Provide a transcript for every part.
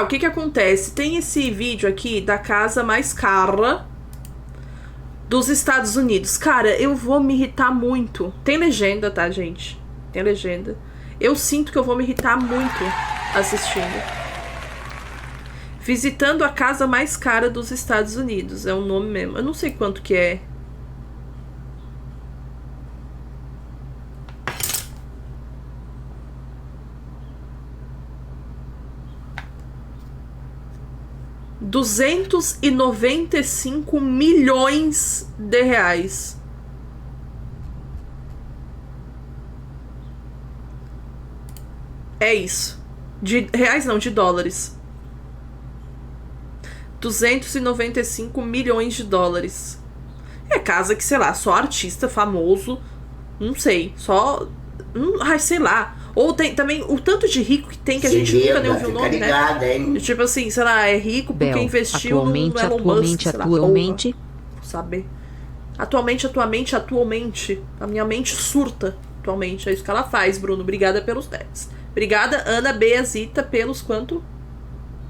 Tá, o que que acontece? Tem esse vídeo aqui da casa mais cara dos Estados Unidos. Cara, eu vou me irritar muito. Tem legenda, tá, gente? Tem legenda. Eu sinto que eu vou me irritar muito assistindo. Visitando a casa mais cara dos Estados Unidos. É o nome mesmo. Eu não sei quanto que é. R$295 milhões. É isso. De reais não, de dólares. 295 milhões de dólares. É casa que, sei lá, só artista famoso. Não sei. Só. Ai, sei lá. Ou tem também o tanto de rico que tem que a gente nunca nem ouviu o nome, ligada, né? Hein? Tipo assim, sei lá, é rico porque Bel, investiu no Elon Musk, sei lá, atualmente. Vou saber. Atualmente. A minha mente surta atualmente. É isso que ela faz, Bruno. Obrigada pelos 10. Obrigada, Ana Beazita, pelos quanto?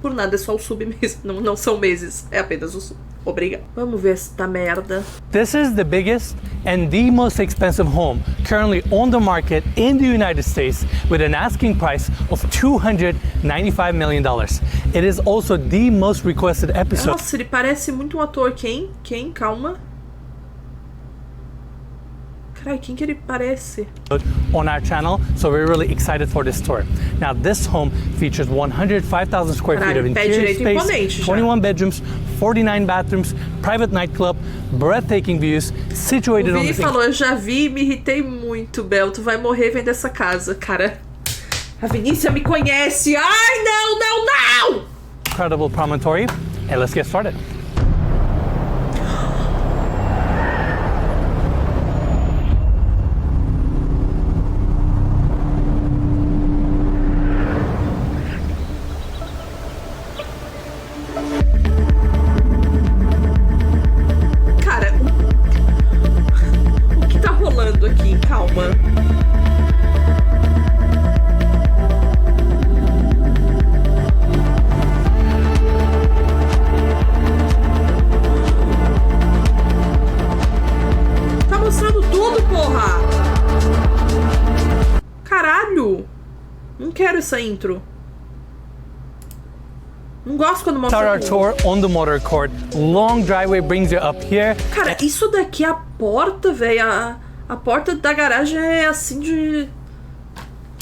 Por nada, é só o sub mesmo. Não são meses, é apenas o sub. Obrigado. Vamos ver esta merda. This is the biggest and the most expensive home currently on the market in the United States with an asking price of $295 million. It is also the most requested episode. Nossa, ele parece muito um ator. Quem? Calma. Caralho, quem que ele parece? On our channel, so we're really excited for this tour. Now, this home features 105,000 square feet of interior space, 21 bedrooms, 49 bathrooms, private nightclub, breathtaking views, situated on the... O Vini falou, eu já vi e me irritei muito, Bel. Tu vai morrer vendo essa casa, cara. A Vinícia me conhece. Ai, não! Incredible promontory. And let's get started. Essa intro. Não gosto quando mostra. Start our tour on the motor court. Long driveway brings you up here. Cara, isso daqui é a porta, velho. A porta da garagem é assim de...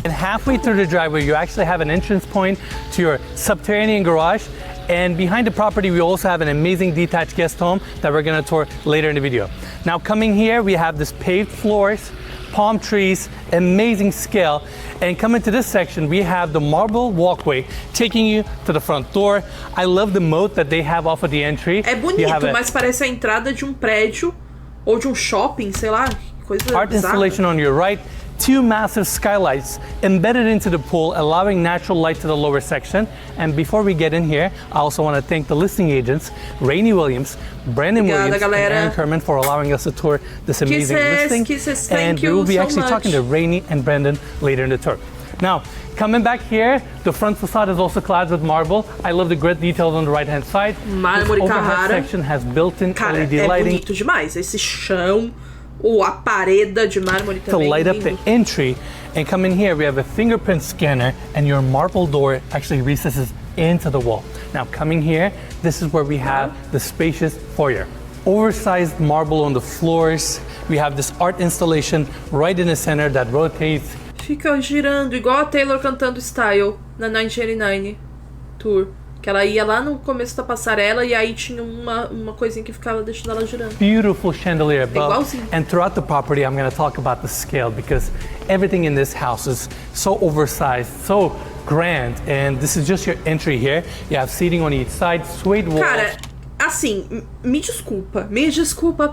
And halfway through the driveway, you actually have an entrance point to your subterranean garage. And behind the property, we also have an amazing detached guest home that we're gonna tour later in the video. Now coming here, we have this paved floors, palm trees, amazing scale. And coming to this section, we have the marble walkway taking you to the front door. I love the moat that they have off of the entry. É bonito, mas parece a entrada de um prédio ou de um shopping, sei lá, coisa art bizarra. Installation on your right. 2 massive skylights embedded into the pool, allowing natural light to the lower section. And before we get in here, I also want to thank the listing agents, Rainey Williams, Brandon Williams, and Aaron Kerman for allowing us to tour this amazing listing. And we will be actually talking to Rainey and Brandon later in the tour. Now, coming back here, the front facade is also clad with marble. I love the grid details on the right-hand side. Mármore Carrara. This section has built-in LED é lighting. Bonito demais. Esse chão, ou a parede de mármore também. To light up the entry, and come in here, we have a fingerprint scanner, and your marble door actually recesses into the wall. Now, coming here, this is where we have the spacious foyer. Oversized marble on the floors. We have this art installation right in the center that rotates. Fica girando, igual a Taylor cantando Style na 1989 Tour. Que ela ia lá no começo da passarela e aí tinha uma coisinha que ficava deixando ela girando. Beautiful chandelier above. É and throughout the property, I'm going to talk about the scale because everything in this house is so oversized, so grand. And this is just your entry here. You have seating on each side, suede walls. Cara, assim, me desculpa,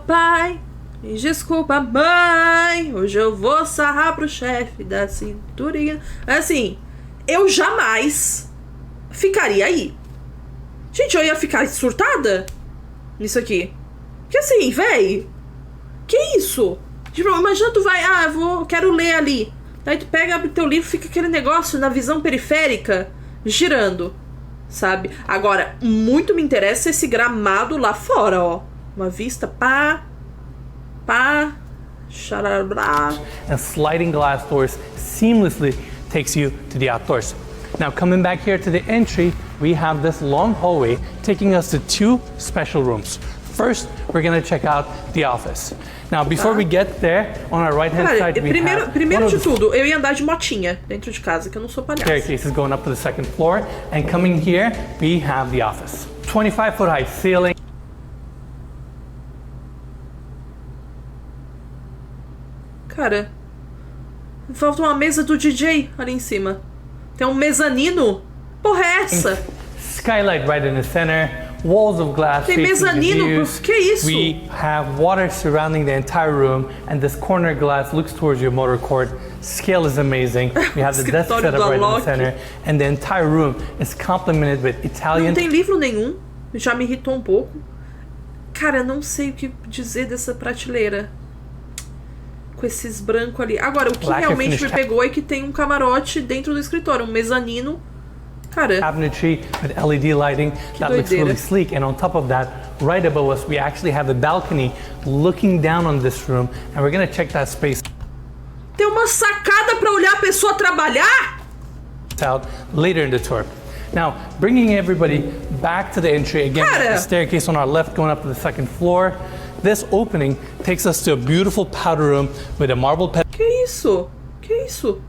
pai. Me desculpa, mãe. Hoje eu vou sarrar pro chefe da cinturinha. Assim, eu jamais ficaria aí. Gente, eu ia ficar surtada nisso aqui. Porque assim, véi, que isso? Tipo, imagina tu vai, quero ler ali. Daí tu pega, abre teu livro, fica aquele negócio na visão periférica, girando. sabe? Agora, muito me interessa esse gramado lá fora, ó. Uma vista pá, xarabá. And sliding glass doors seamlessly takes you to the outdoors. Now coming back here to the entry, we have this long hallway taking us to 2 special rooms. First, we're gonna check out the office. Now, before we get there, on our right-hand side, we have primeiro de tudo, eu ia andar de motinha dentro de casa, que eu não sou palhaço. Staircases going up to the 2nd floor, and coming here, we have the office. 25-foot high ceiling. Cara, falta uma mesa do DJ ali em cima. Tem um mezanino? Porra é essa? Skylight right in the center. Walls of glass. Tem mezanino? Que isso? We have water surrounding the entire room, and this corner glass looks towards your motor court. Scale is amazing. We have the desk set up right in the center, and the entire room is complemented with Italian. Não tem livro nenhum. Já me irritou um pouco. Cara, eu não sei o que dizer dessa prateleira. Com esses brancos ali. Agora, o que realmente me pegou é que tem um camarote dentro do escritório, um mezanino. Cara, cabinetry with LED lighting that looks really sleek, and on top of that, right above us, we actually have a balcony looking down on this room, and we're gonna check that space tem uma sacada para olhar a pessoa trabalhar? Out later in the tour. Now, bringing everybody back to the entry again, the staircase on our left going up to the 2nd floor. This opening takes us to a beautiful powder room with a marble pedestal. Que isso? Que isso?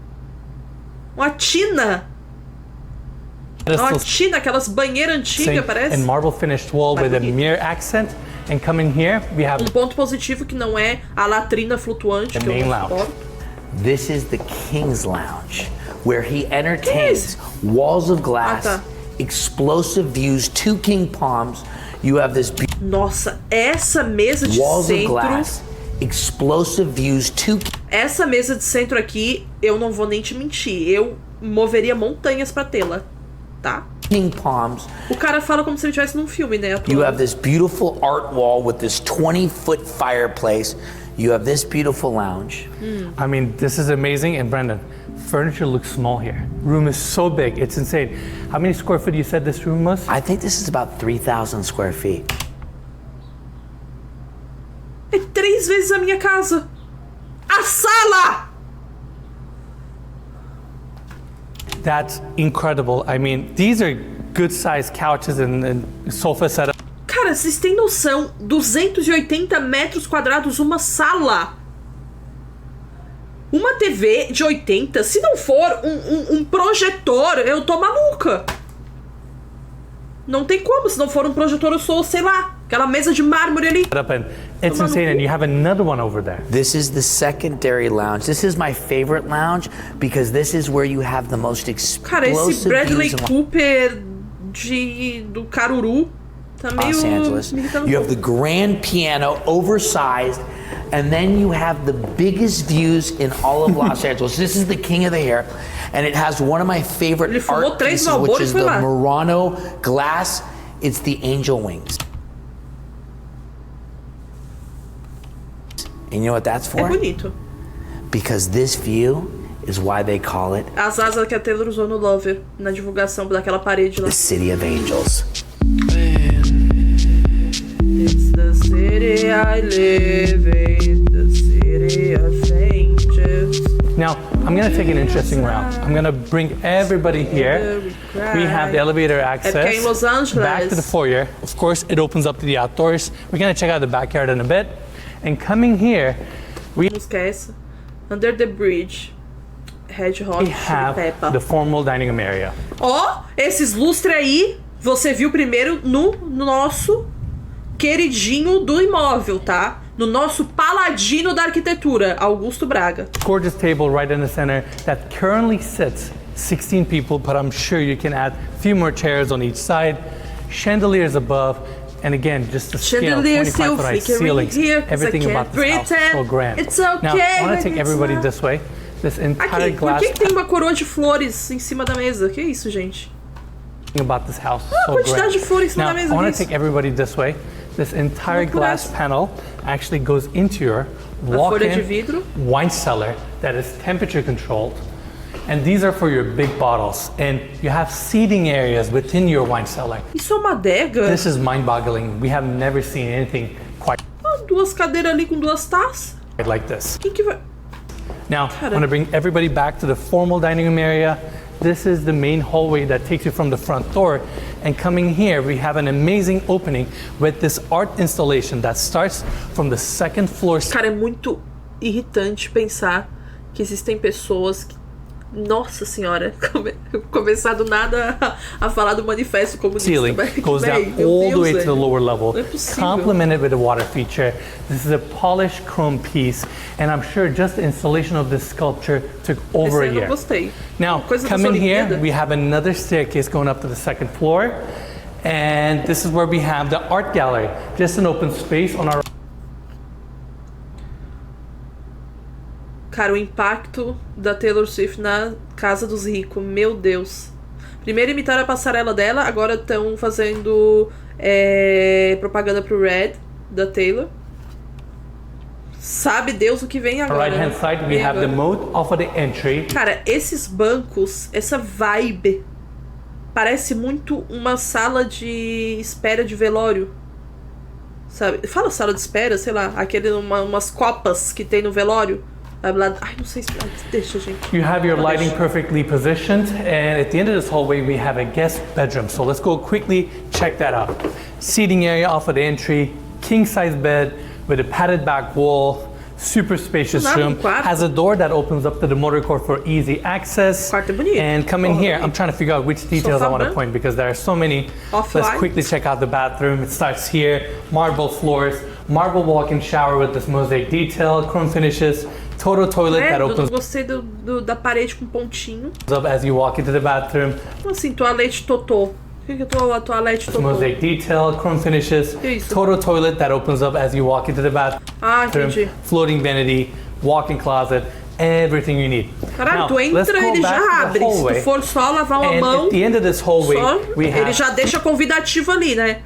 Uma tina. Uma tina, aquelas banheiras antigas, parece. And marble finished wall with a mirror accent. And coming here, we have ponto positivo que não é a latrina flutuante. The main lounge. This is the King's Lounge, where he entertains. Walls of glass, explosive views, 2 king palms. You have this. Nossa, essa mesa de walls centro. Of glass, explosive views, 2. Essa mesa de centro aqui, eu não vou nem te mentir. Eu moveria montanhas pra tê-la. Tá? King palms. O cara fala como se ele estivesse num filme, né? You have this beautiful art wall with this 20-foot fireplace. You have this beautiful lounge. I mean, this is amazing. And Brendan, furniture looks small here. Room is so big, it's insane. How many square feet you said this room was? I think this is about 3,000 square feet. É 3 vezes a minha casa. A sala! That's incredible. I mean, these are good-sized couches and sofa setup. Cara, vocês têm noção? 280 metros quadrados, uma sala. Uma TV de 80, se não for um projetor, eu tô maluca. Não tem como, se não for um projetor, eu sou, sei lá, aquela mesa de mármore ali. It's insane, and you have another one over there. This is the secondary lounge. This is my favorite lounge because this is where you have the most explosive. Cara, esse Bradley Cooper do Caruru tá meio Los Angeles. You have the grand piano, oversized, and then you have the biggest views in all of Los Angeles. This is the king of the hair, and it has one of my favorite art pieces, which is the Murano glass. It's the angel wings. And you know what that's for? É bonito. Because this view is why they call it as asas que a Taylor usou no Lover, na divulgação daquela parede lá. The City of Angels. It's the city I live in, the city of angels. Now, I'm gonna take an interesting route. I'm gonna bring everybody here. We have the elevator access in Los Angeles. Back to the foyer. Of course, it opens up to the outdoors. We're gonna check out the backyard in a bit. And coming here, we Under the Bridge. Hedgehog, we have the formal dining room area. Ó, esses lustres aí, você viu primeiro no nosso queridinho do imóvel, tá? No nosso paladino da arquitetura, Augusto Braga. Gorgeous table right in the center that currently sits 16 people, but I'm sure you can add a few more chairs on each side. Chandeliers above. And again, just the scale, 25-foot high ceilings, everything about this house is so grand. It's okay. Now, I want to take everybody this way. This entire glass. Por que tem uma coroa de flores em cima da mesa? Que isso, gente? About this house, so quantidade de flores em cima da mesa. I want to take everybody this way. This entire glass panel actually goes into your walk-in wine cellar that is temperature controlled. And these are for your big bottles. And you have seating areas within your wine cellar. Isso é uma adega? This is mind-boggling. We have never seen anything quite Duas cadeiras ali com duas taças. like this. Quem que vai... Now, I'm gonna bring everybody back to the formal dining room area. This is the main hallway that takes you from the front door. And coming here, we have an amazing opening with this art installation that starts from the second floor. Cara, é muito irritante pensar que existem pessoas que... Nossa senhora, começar do nada a falar do manifesto comunista. Ceiling goes down all the way to the lower level, Não é possível. complemented with a water feature. This is a polished chrome piece, and I'm sure just the installation of this sculpture took over a Esse eu não year. gostei. Now, Coisa come das in here, Olimpíadas. we have another staircase going up to the second floor, and this is where we have the art gallery, just an open space on our... Cara, o impacto da Taylor Swift na casa dos ricos, meu Deus. Primeiro imitaram a passarela dela, agora estão fazendo propaganda pro Red, da Taylor. Sabe Deus o que vem agora. right hand side, we have the moat off of the entry. Cara, esses bancos, essa vibe, parece muito uma sala de espera de velório. Sabe? Fala sala de espera, sei lá, umas copas que tem no velório. Ai, não sei se... Deixa, gente. You have your lighting perfectly positioned, and at the end of this hallway, we have a guest bedroom. So let's go quickly check that out. Seating area off of the entry, king-size bed with a padded back wall, super spacious room. Has a door that opens up to the motor court for easy access. Quarto é bonito. And come in here, I'm trying to figure out which details I want to point because there are so many. Let's quickly check out the bathroom. It starts here, marble floors, marble walk-in shower with this mosaic detail, chrome finishes, total toilet that opens Gostei da parede com pontinho. up as you walk into the bathroom. Como assim, toalete totô? O que é a toalete totô? Mosaic detail, chrome finishes, total toilet that opens up as you walk into the bathroom. Ah, entendi. Floating vanity, walk-in closet, everything you need. Caralho, Now, tu entra, ele já abre. Se tu for só lavar uma mão, at the end of this hallway, ele já deixa convidativo ali, né?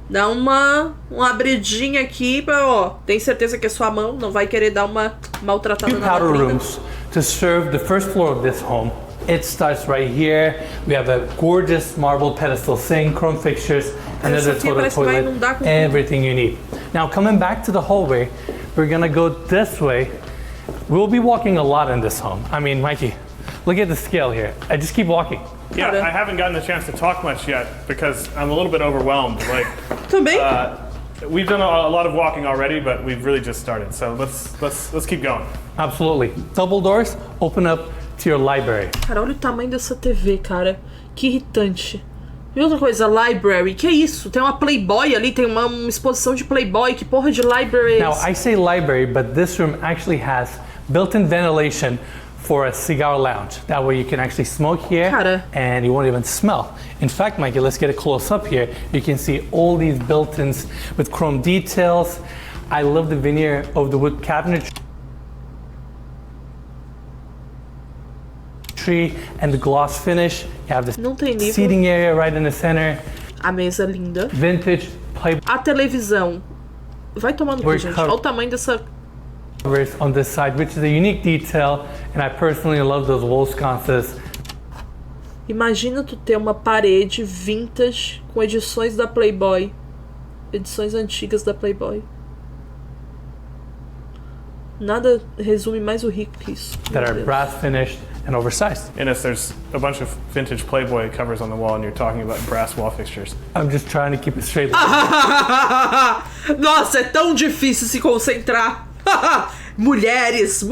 Dá uma abridinha aqui pra, ó, tem certeza que é sua mão, não vai querer dar uma maltratada na powder madrinha. rooms to serve the first floor of this home. It starts right here. We have a gorgeous marble pedestal sink, chrome fixtures, another total toilet, everything you need. Now coming back to the hallway, we're gonna go this way. We'll be walking a lot in this home. I mean, Mikey, look at the scale here. I just keep walking. Yeah, I haven't gotten the chance to talk much yet because I'm a little bit overwhelmed. Like, we've done a lot of walking already, but we've really just started. So let's keep going. Absolutely. Double doors open up to your library. Cara, olha o tamanho dessa TV, cara. Que irritante. E outra coisa, library. Que é isso? Tem uma Playboy ali, tem uma exposição de Playboy. Que porra de library é Now, esse? I say library, but this room actually has built-in ventilation for a cigar lounge. That way you can actually smoke here and you won't even smell. In fact, Mikey, let's get a close up here. You can see all these built-ins with chrome details. I love the veneer of the wood cabinetry and the gloss finish. You have the seating area right in the center. A mesa linda. Vintage Playboy. A televisão. Vai tomando cu, gente. Olha o tamanho dessa... on this side, which is a unique detail, and I personally love those wall sconces. Imagina tu ter uma parede vintage com edições da Playboy. Edições antigas da Playboy. Nada resume mais o rico que isso. That are brass finished and oversized. Ines, there's a bunch of vintage Playboy covers on the wall and you're talking about brass wall fixtures. I'm just trying to keep it straight. Nossa, é tão difícil se concentrar. Mulheres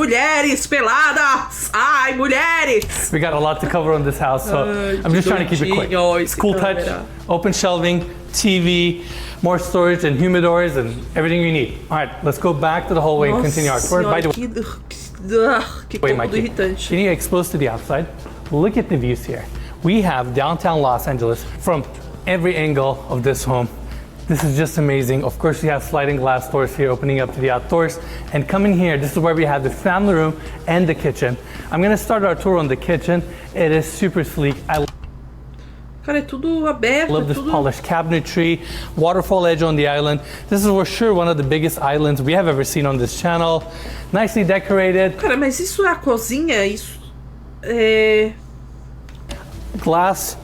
peladas. Ai, mulheres. We got a lot to cover on this house, so I'm just trying to keep it quick. Cool touch, open shelving, TV, more storage and humidors and everything you need. All right, let's go back to the hallway and continue our tour. By the way, Mikey, can you expose to the outside? Look at the views here. We have downtown Los Angeles from every angle of this home. This is just amazing. Of course, we have sliding glass doors here opening up to the outdoors. And coming here, this is where we have the family room and the kitchen. I'm gonna start our tour on the kitchen. It is super sleek. Cara, é tudo aberto. Love this polished cabinetry, waterfall edge on the island. This is for sure one of the biggest islands we have ever seen on this channel. Nicely decorated. Cara, mas isso é a cozinha? Isso? Glass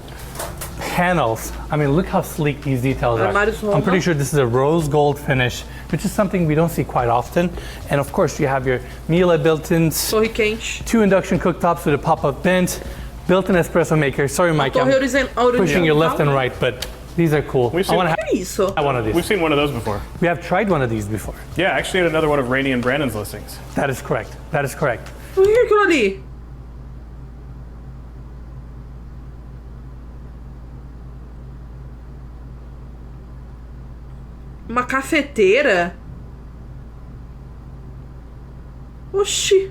panels. I mean, look how sleek these details are. I'm pretty sure this is a rose gold finish, which is something we don't see quite often. And of course, you have your Miele built-ins, 2 induction cooktops with a pop-up vent, built-in espresso maker. Sorry, Mike, I'm pushing you left and right, but these are cool. I want to have one of these. We've seen one of those before. We have tried one of these before. Yeah, I actually had another one of Rainey and Brandon's listings. That is correct. That is correct. O que é aquilo ali? Uma cafeteira? Oxi.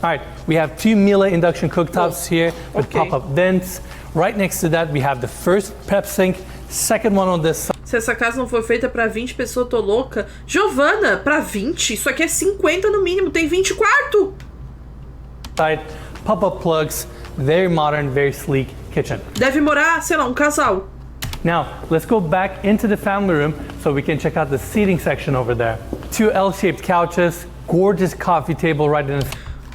All right, we have 2 Miele induction cooktops here with pop-up vents. Right next to that, we have the first prep sink, second one on this side. Se essa casa não for feita pra 20 pessoas, eu tô louca. Giovana, pra 20? Isso aqui é 50 no mínimo, tem 20 quarto. Pop-up plugs, very modern, very sleek kitchen. Deve morar, sei lá, um casal. Now, let's go back into the family room so we can check out the seating section over there. 2 L-shaped couches, gorgeous coffee table right in the...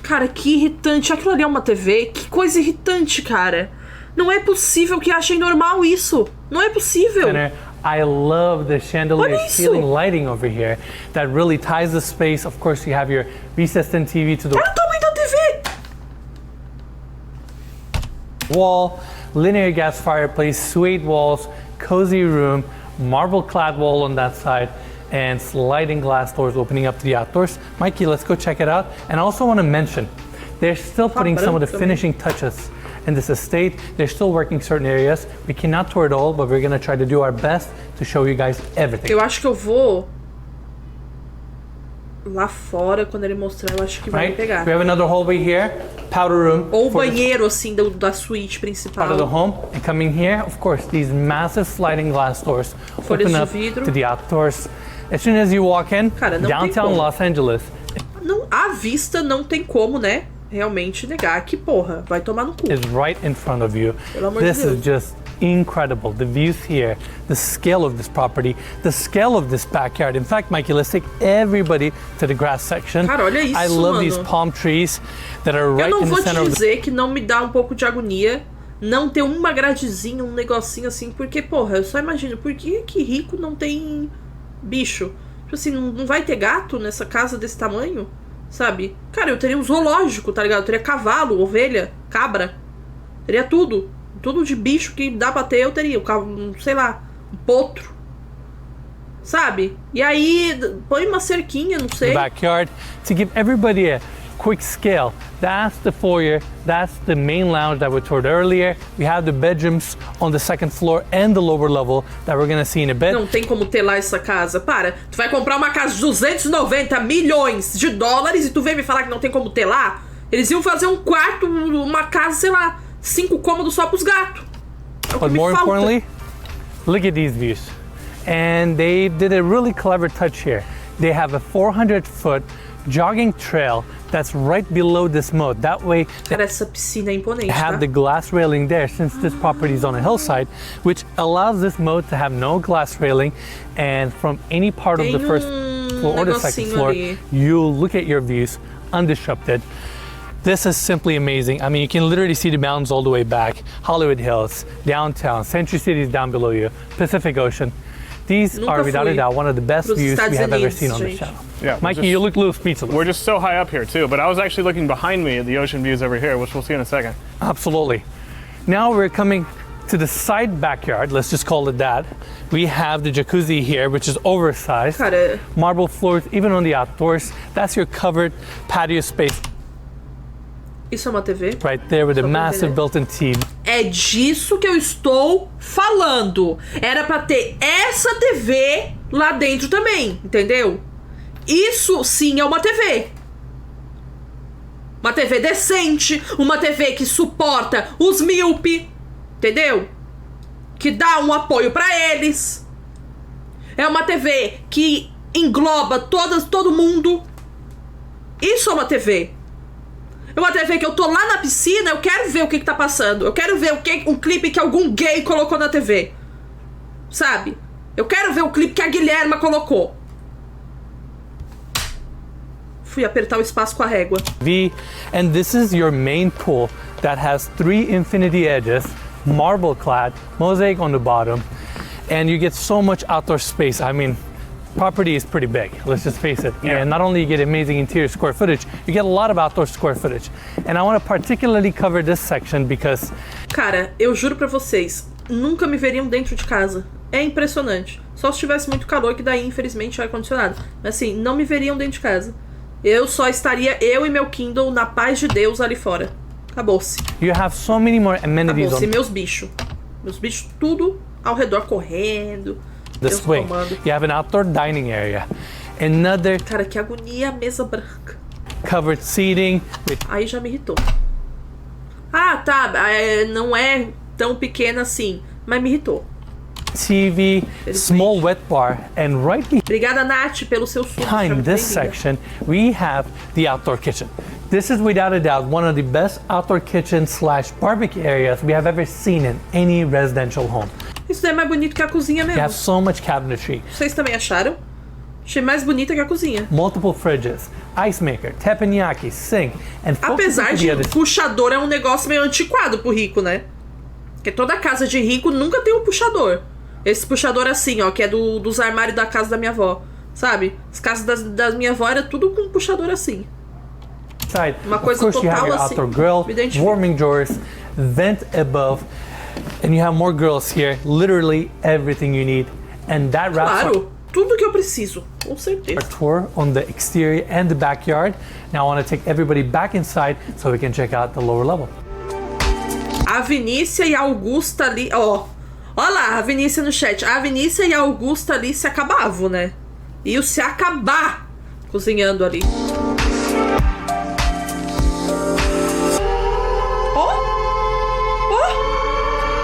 Cara, que irritante. Aquilo ali é uma TV? Que coisa irritante, cara. Não é possível que achem normal isso. Não é possível. I love the chandelier ceiling lighting over here. That really ties the space. Of course, you have your recessed in TV to the... Olha o tamanho da TV! Wall, linear gas fireplace, suede walls, cozy room, marble clad wall on that side, and sliding glass doors opening up to the outdoors. Mikey, let's go check it out. And I also want to mention, they're still putting some of the finishing touches in this estate. They're still working certain areas. We cannot tour it all, but we're going to try to do our best to show you guys everything. Eu acho que eu vou lá fora, quando ele mostrar, eu acho que vai me pegar. We have another hallway here, powder room. Ou banheiro, assim, da suíte principal. Part of the home. And coming here, of course, these massive sliding glass doors open up to the outdoors. As soon as you walk in, downtown Los Angeles. Não, à vista não tem como, né? Realmente negar que, porra, vai tomar no cu. Is right in front of you. This is just incredible. The views here, the scale of this property, the scale of this backyard. In fact, Mikey, let's take everybody to the grass section. Cara, olha isso, I love these palm trees that are right in the center of the... Eu não vou te dizer que não me dá um pouco de agonia não ter uma gradezinha, um negocinho assim, porque, porra, eu só imagino, por que rico não tem bicho? Tipo assim, não vai ter gato nessa casa desse tamanho? Sabe? Cara, eu teria um zoológico, tá ligado? Eu teria cavalo, ovelha, cabra. Teria tudo. Tudo de bicho que dá pra ter, eu teria. Sei lá, um potro. Sabe? E aí, põe uma cerquinha, não sei. Backyard, to give everybody a quick scale. That's the foyer, that's the main lounge that we toured earlier. We have the bedrooms on the second floor and the lower level that we're gonna see in a bit. Não tem como ter lá essa casa. Para, tu vai comprar uma casa de 290 milhões de dólares e tu vem me falar que não tem como ter lá? Eles iam fazer um quarto, uma casa, sei lá, 5 cômodos só pros gatos. But more importantly, look at these views. And they did a really clever touch here. They have a 400-foot jogging trail that's right below this moat. That way, cara, essa piscina é imponente, have the glass railing there since this property is on a hillside, which allows this moat to have no glass railing. And from any part of the first floor or the second floor, you'll look at your views undisrupted. This is simply amazing. I mean, you can literally see the mountains all the way back, Hollywood Hills, downtown, Century City is down below you, Pacific Ocean. These are without a doubt one of the best views we have ever seen on this channel. Yeah, Mikey, you look a little speechless. We're just so high up here too, but I was actually looking behind me at the ocean views over here, which we'll see in a second. Absolutely. Now we're coming to the side backyard, let's just call it that. We have the jacuzzi here, which is oversized. Cara, marble floors, even on the outdoors. That's your covered patio space. Isso é uma TV? Right there with a massive built-in TV. É disso que eu estou falando. Era pra ter essa TV lá dentro também, entendeu? Isso sim é uma TV. Uma TV decente, uma TV que suporta os míope, entendeu? Que dá um apoio pra eles. É uma TV que engloba todo mundo. Isso é uma TV. É uma TV que eu tô lá na piscina, eu quero ver o que tá passando. Eu quero ver um clipe que algum gay colocou na TV. Sabe? Eu quero ver o clipe que a Guilherma colocou. Fui apertar o espaço com a régua. And this is your main pool that has 3 infinity edges, marble clad, mosaic on the bottom, and you get so much outdoor space. I mean, property is pretty big, let's just face it. Yeah. And not only you get amazing interior square footage, you get a lot of outdoor square footage. And I want to particularly cover this section because... Cara, eu juro pra vocês, nunca me veriam dentro de casa. É impressionante. Só se tivesse muito calor, que daí, infelizmente, é ar-condicionado. Mas assim, não me veriam dentro de casa. Eu só estaria, eu e meu Kindle, na paz de Deus ali fora. Acabou-se. You have so many more amenities. Acabou-se. Meus bichos. Meus bichos tudo ao redor correndo. The swing. You have an outdoor dining area. Another... Cara, que agonia a mesa branca. Covered seating. Aí já me irritou. Ah, tá. Não é tão pequena assim, mas me irritou. TV, small wet bar, and right Obrigada, Nath, pelo seu suco. behind this section, we have the outdoor kitchen. This is without a doubt one of the best outdoor kitchen / barbecue areas we have ever seen in any residential home. Isso daí é mais bonito que a cozinha mesmo. You have so much cabinetry. Vocês também acharam? Achei mais bonita que a cozinha. Multiple fridges, ice maker, teppanyaki, sink, and apesar de puxador é um negócio meio antiquado pro rico, né? Porque toda casa de rico nunca tem um puxador. Esse puxador assim, ó, que é dos armários da casa da minha avó. Sabe? As casas da minha avó era tudo com um puxador assim. Uma coisa of course, total you have your assim. outdoor grill, warming drawers, vent above, and you have more grills here. Literally everything you need, and that wraps up tudo que eu preciso, com certeza. Our tour on the exterior and the backyard. Now I want to take everybody back inside so we can check out the lower level. A Vinícia e a Augusta ali, ó. Olha lá, a Vinícia no chat. A Vinícia e a Augusta ali se acabavam, né? Iam se acabar cozinhando ali.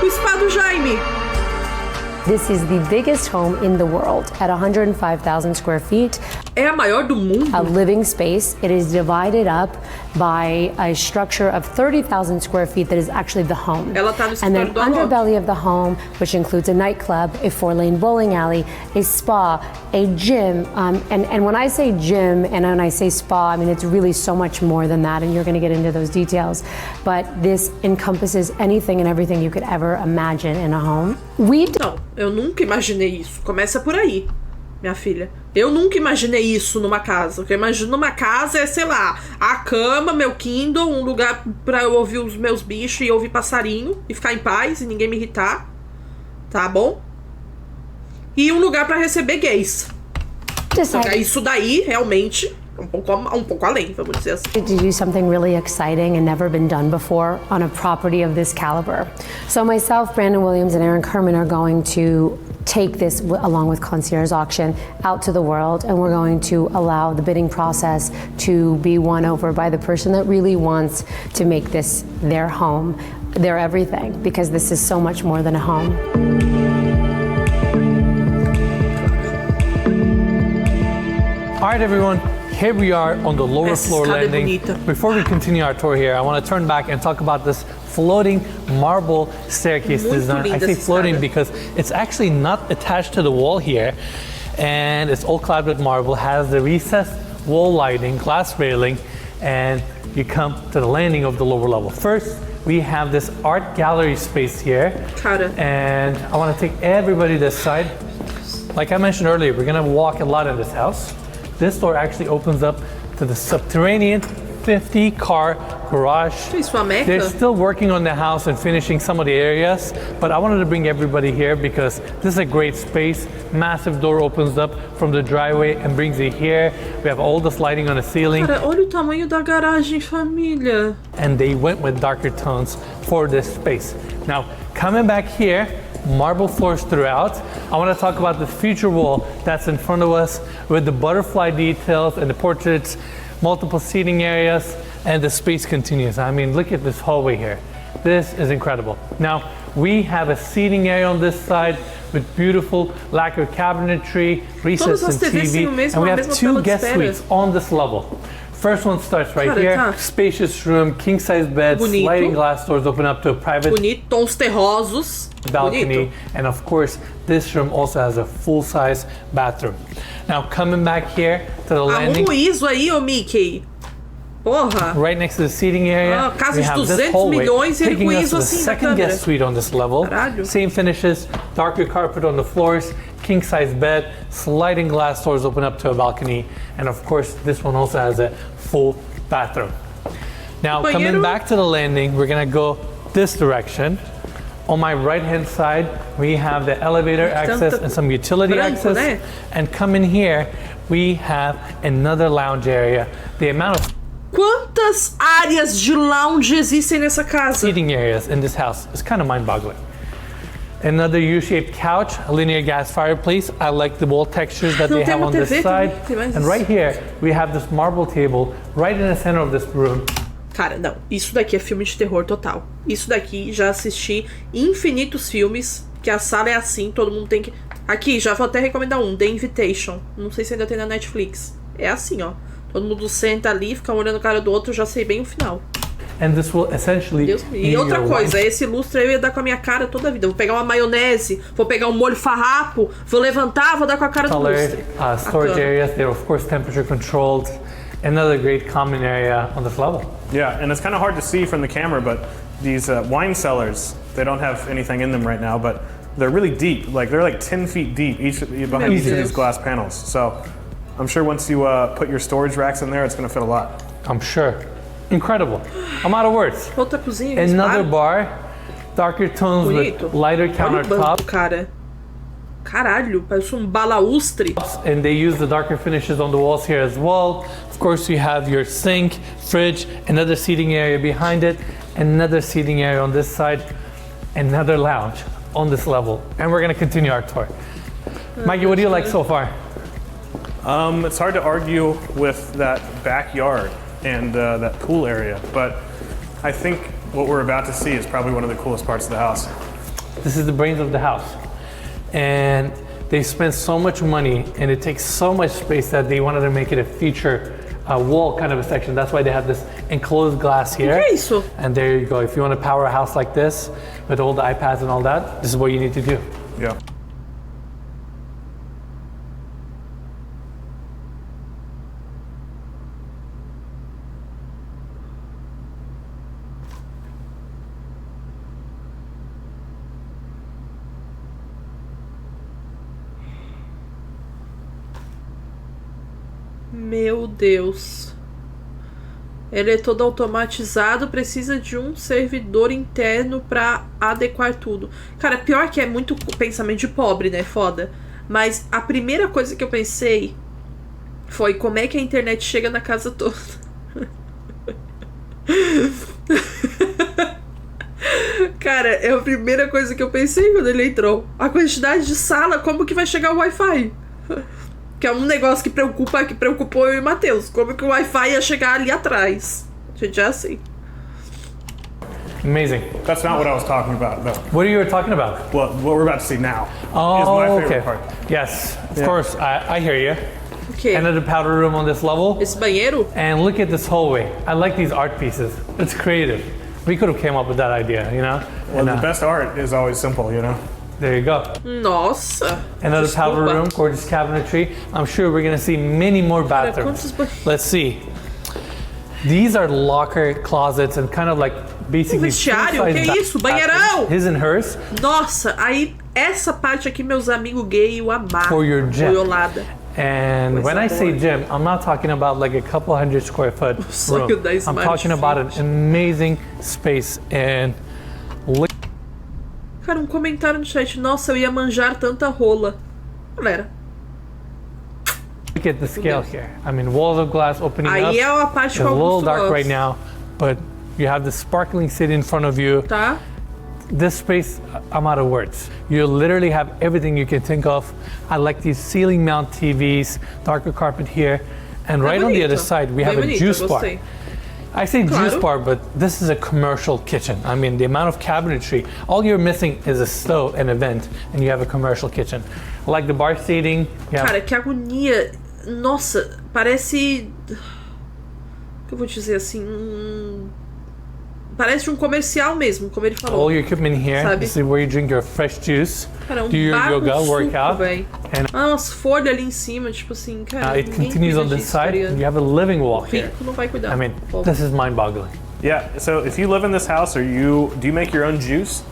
O spa do Jaime. This is the biggest home in the world at 105,000 square feet. É a maior do mundo. A living space. It is divided up by a structure of 30,000 square feet that is actually the home. Ela tá no and then underbelly of the home, which includes a nightclub, a 4-lane bowling alley, a spa, a gym. And when I say gym and when I say spa, I mean it's really so much more than that, and you're going to get into those details. But this encompasses anything and everything you could ever imagine in a home. Não, eu nunca imaginei isso. Começa por aí, minha filha. Eu nunca imaginei isso numa casa. O que eu imagino numa casa é, sei lá, a cama, meu Kindle, um lugar pra eu ouvir os meus bichos e ouvir passarinho e ficar em paz e ninguém me irritar. Tá bom? E um lugar pra receber gays. Então, isso daí, realmente, um pouco além, vamos dizer assim. To do something really exciting and never been done before on a property of this caliber. So myself, Brandon Williams, and Aaron Kerman are going to take this along with Concierge Auction out to the world, and we're going to allow the bidding process to be won over by the person that really wants to make this their home, their everything, because this is so much more than a home. All right, everyone. Here we are on the lower floor landing. Before we continue our tour here, I want to turn back and talk about this floating marble staircase design. I say floating because it's actually not attached to the wall here, and it's all clad with marble, has the recessed wall lighting, glass railing, and you come to the landing of the lower level. First, we have this art gallery space here, and I want to take everybody this side. Like I mentioned earlier, we're going to walk a lot in this house. This door actually opens up to the subterranean 50-car garage. They're still working on the house and finishing some of the areas, but I wanted to bring everybody here because this is a great space. Massive door opens up from the driveway and brings you here. We have all this lighting on the ceiling. Cara, olha o tamanho da garagem, família. And they went with darker tones for this space. Now, coming back here, marble floors throughout. I want to talk about the future wall that's in front of us with the butterfly details and the portraits, multiple seating areas, and the space continues. I mean, look at this hallway here. This is incredible. Now, we have a seating area on this side with beautiful lacquer cabinetry, recessed and TV, and we have 2 guest suites on this level. First one starts right Cara, here. tá. Spacious room, king size bed, Bonito. sliding glass doors open up to a private Bonito, tons terrosos. balcony, Bonito. and of course, this room also has a full-size bathroom. Now, coming back here to the landing, Arruma o ISO aí, ô Mickey. Porra. right next to the seating area, Casa we de have this 200 hallway, milhões e ele taking com us ISO to the assim na second câmera. guest suite on this level. Caralho. Same finishes, darker carpet on the floors, king-size bed, sliding glass doors open up to a balcony, and of course, this one also has a full bathroom. Now, coming Banheiro. back to the landing, we're gonna go this direction. On my right-hand side, we have the elevator access and some utility branco, access. né? And coming here, we have another lounge area. The amount of Quantas áreas de lounge existem nessa casa? seating areas in this house is kind of mind-boggling. Another U-shaped couch, a linear gas fireplace. I like the wall textures that Não they tem have uma on this TV side. também? Tem mais And isso. right here, we have this marble table right in the center of this room. Cara, não. Isso daqui é filme de terror total. Isso daqui, já assisti infinitos filmes que a sala é assim, todo mundo tem que... Aqui, já vou até recomendar um, The Invitation. Não sei se ainda tem na Netflix. É assim, ó. Todo mundo senta ali, fica um olhando a cara do outro, eu já sei bem o final. And this will essentially Deus. be E outra your coisa, wine- esse lustre eu ia dar com a minha cara toda a vida. Vou pegar uma maionese, vou pegar um molho farrapo, vou levantar, vou dar com a cara do color, lustre. storage Bacana. areas. They're of course temperature controlled. Another great common area on this level. Yeah, and it's kind of hard to see from the camera, but these wine cellars, they don't have anything in them right now, but they're really deep. Like they're like 10 feet deep behind each of these glass panels. So I'm sure once you put your storage racks in there, it's going to fit a lot. I'm sure. Incredible. I'm out of words. Outra cozinha. Another spa. bar, darker tones Bonito. with lighter Olha o banco, countertops, cara. Caralho, parece um balaustre. and they use the darker finishes on the walls here as well. Of course, you have your sink, fridge, another seating area behind it, another seating area on this side, another lounge on this level. And we're gonna continue our tour. Mikey, what do you like so far? It's hard to argue with that backyard and that pool area, but I think what we're about to see is probably one of the coolest parts of the house. This is the brains of the house. And they spent so much money and it takes so much space that they wanted to make it a feature wall kind of a section. That's why they have this enclosed glass here. Que é isso? And there you go. If you want to power a house like this with all the iPads and all that, this is what you need to do. Yeah. Meu Deus. Ele é todo automatizado, precisa de um servidor interno pra adequar tudo. Cara, pior que é muito pensamento de pobre, né? Foda. Mas a primeira coisa que eu pensei foi como é que a internet chega na casa toda. Cara, é a primeira coisa que eu pensei quando ele entrou. A quantidade de sala, como que vai chegar o Wi-Fi? Que é um negócio que preocupou eu e o Matheus. Como que o Wi-Fi ia chegar ali atrás? Gente, é assim. Amazing. That's not what I was talking about, though. What are you talking about? Well, what we're about to see now is my Oh, favorite okay. part. Yes, of Yeah. course. I hear you. O quê? Another powder room on this level. Esse banheiro? And look at this hallway. I like these art pieces. It's creative. We could have came up with that idea, you know? Well, And, the best art is always simple, you know? there you go. Nossa. Another powder Desculpa. room, gorgeous cabinetry. I'm sure we're gonna see many more bathrooms. quantos ba- Let's see. These are locker closets and kind of like basically vestiário? full-size Que isso? Banheirão! his and hers Nossa, aí essa parte aqui meus amigos gay o amaram. for your gym. Boiolada. And when I say boy. gym, I'm not talking about like a couple hundred square foot sonho room. da I'm Smart talking about Fit. an amazing space and look Cara, um comentário no chat. Nossa, eu ia manjar tanta rola. Galera, at the scale here. I mean, walls of glass opening up. aí é a parte It's que a eu little gosto. dark right now, but you have the sparkling city in front of you. Tá? This space, I'm out of words. You literally have everything you can think of. I like these ceiling mount TVs, darker carpet here, and right on the bonito. other side we have Bem a bonito, juice eu bar. gostei. I say juice Claro. bar, but this is a commercial kitchen. I mean, the amount of cabinetry, all you're missing is a stove and a vent, and you have a commercial kitchen. I like the bar seating. You have Cara, que agonia. Nossa, parece. que eu vou dizer assim, parece um comercial mesmo, como ele falou. All your equipment here. Sabe? This is where you drink your fresh juice, Cara, do your bar com yoga, suco, workout. véi. And Umas folhas ali em cima, tipo assim, cara, it ninguém continues cuida on this disso, side. tá ligado? You have a living wall here. Rico não vai cuidar. I mean, Pobre. this is mind-boggling. Yeah. So if you live in this house, do you make your own juice?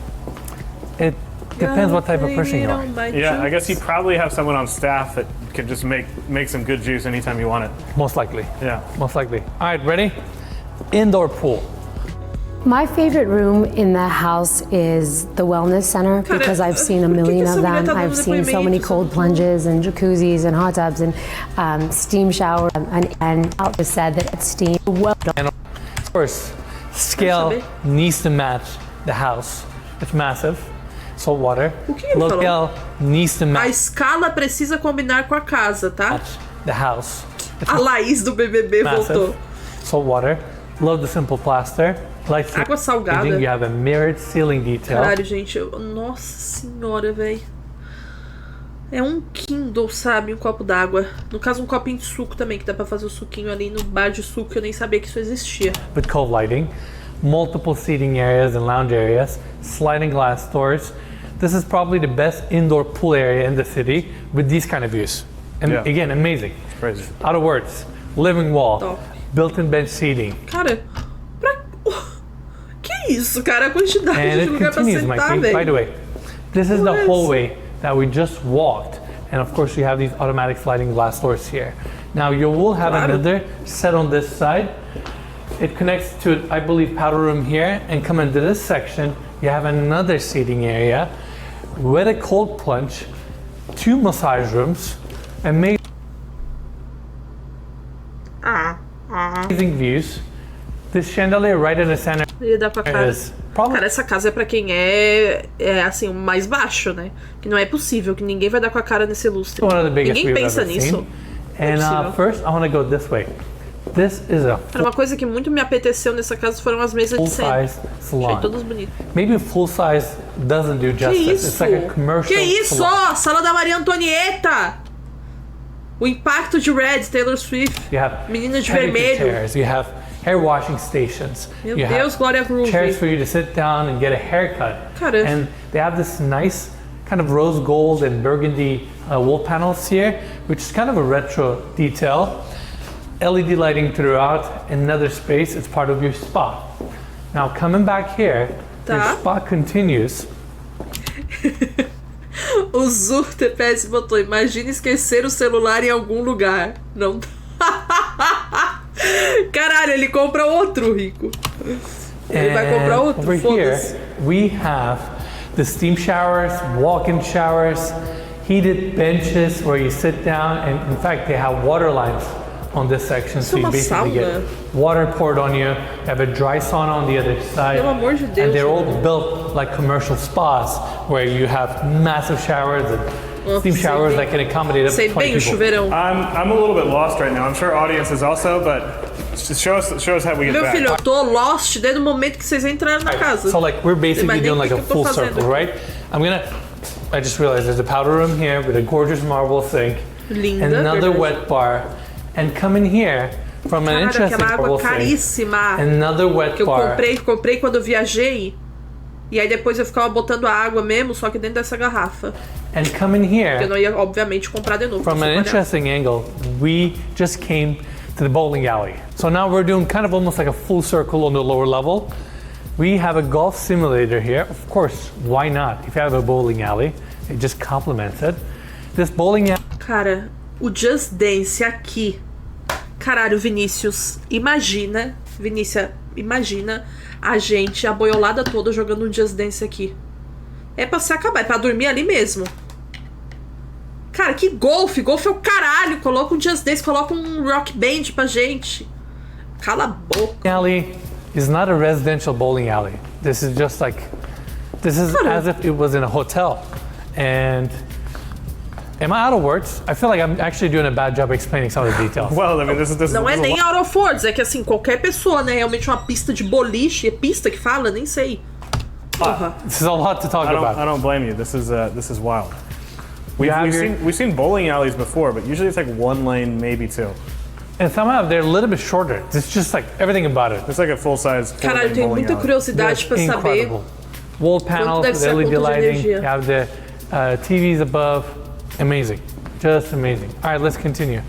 It depends what type of person you are. Yeah, I guess you probably have someone on staff that can just make some good juice anytime you want it. Most likely. Yeah. Most likely. All right, ready? Indoor pool. My favorite room in the house is the wellness center Cara, because I've seen a por que million essa of mulher them. tá I've dando seen so many depoimentos? cold plunges and jacuzzis and hot tubs and steam shower and I'll just said that it's steam. Well, And of course, scale saber. needs to match the house. It's massive. Salt water. O que ele falou? Locale needs to A match escala precisa combinar com a casa, tá? the house. It's A Laís do BBB voltou. massive. Salt water. Love the simple plaster. Like Água salgada. You have a mirrored ceiling detail. Caralho, gente, nossa senhora, velho. É um Kindle, sabe? Um copo d'água. No caso, um copinho de suco também, que dá pra fazer o suquinho ali no bar de suco, que eu nem sabia que isso existia. With cold lighting, multiple seating areas and lounge areas, sliding glass doors. This is probably the best indoor pool area in the city with these kind of views. And Yeah. again, amazing. Crazy. Out of words. Living wall, Top. built-in bench seating. Cara, que isso, cara? A quantidade And de it lugar pra continues, sentar, Mikey. By the velho. way, this is the Yes. hallway that we just walked. And of course, you have these automatic sliding glass doors here. Now, you will have Claro. another set on this side. It connects to, I believe, powder room here. And come into this section, you have another seating area with a cold plunge, 2 massage rooms, amazing views. This chandelier right in the center Ia dar pra cara. is probably Cara, essa casa é pra quem é assim, o mais baixo, né? Que não é possível, que ninguém vai dar com a cara nesse lustre. one of the biggest Ninguém we've pensa ever nisso. seen. And possível. first, I want to go this way. This is a Cara, uma coisa que muito me apeteceu nessa casa foram as mesas de centro. full-size Achei salon. todos bonitos. Maybe full size doesn't do Que justice. isso? It's like a commercial Que isso? salon. Sala da Maria Antonieta! O impacto de Red, Taylor Swift. You have Menina de pedicure vermelho. chairs. You have hair washing stations. Meu you Deus, have Glória Groove. chairs for you to sit down and get a haircut. Cara. And they have this nice kind of rose gold and burgundy wall panels here, which is kind of a retro detail. LED lighting throughout. Another space. It's part of your spa. Now coming back here, your Tá. spa continues. O Zur TPS botou: imagina esquecer o celular em algum lugar. Não. Caralho, ele compra outro, Rico. Ele vai comprar And outro, over foda-se. here, we have the steam showers, walk-in showers, heated benches where you sit down, and in fact, they have water lines on this section, so é you uma basically sauna. get water poured on you. You have a dry sauna on the other side, Pelo amor de Deus, and they're all gente. built like commercial spas where you have massive showers and steam sei showers bem. that can accommodate up Sei to bem 20 o people. chuveirão. I'm a little bit lost right now. I'm sure audience is also, but just show us how we get Meu back. filho, eu tô lost desde o momento que vocês entraram na casa. So like we're basically Mas nem doing like o a que eu tô full fazendo circle, aqui. right? I just realized there's a powder room here with a gorgeous marble sink, Linda, another verdade. wet bar, and come in here from an Cara, interesting aquela água marble sink, caríssima another wet que eu bar, comprei quando eu viajei. E aí depois eu ficava botando a água mesmo, só que dentro dessa garrafa. and come in Eu here não ia, obviamente, comprar de novo. from porque an eu sou palhaço. interesting angle. We just came to the bowling alley, so now we're doing kind of almost like a full circle on the lower level. We have a golf simulator here. Of course, why not? If you have a bowling alley, it just complements it. This bowling alley. Cara, o Just Dance aqui. Caralho, Vinícius, imagina a gente, a boiolada toda jogando um Just Dance aqui. É pra se acabar, é pra dormir ali mesmo. Cara, que golfe! Golfe é o caralho! Coloca um Just Dance, coloca um rock band pra gente. Cala a boca. Alley is not a residential bowling alley. This is just like, this is as if it was in a hotel. And am I out of words? I feel like I'm actually doing a bad job explaining some of the details. Well, I mean, this is Não é this is a nem lot. out of words, é que assim, qualquer pessoa, né? Realmente uma pista de boliche, é pista que fala? Nem sei. Porra. This is a lot to talk I about. don't blame you. This is wild. have your- We've seen bowling alleys before, but usually it's like one lane, maybe two. And somehow they're a little bit shorter. It's just like everything about it. It's like a full-size. Caralho, eu tenho muita curiosidade pra saber. Wall panels deve with ser a LED conta de lighting. energia. You have the TVs above. Amazing. Just amazing. All right, let's continue.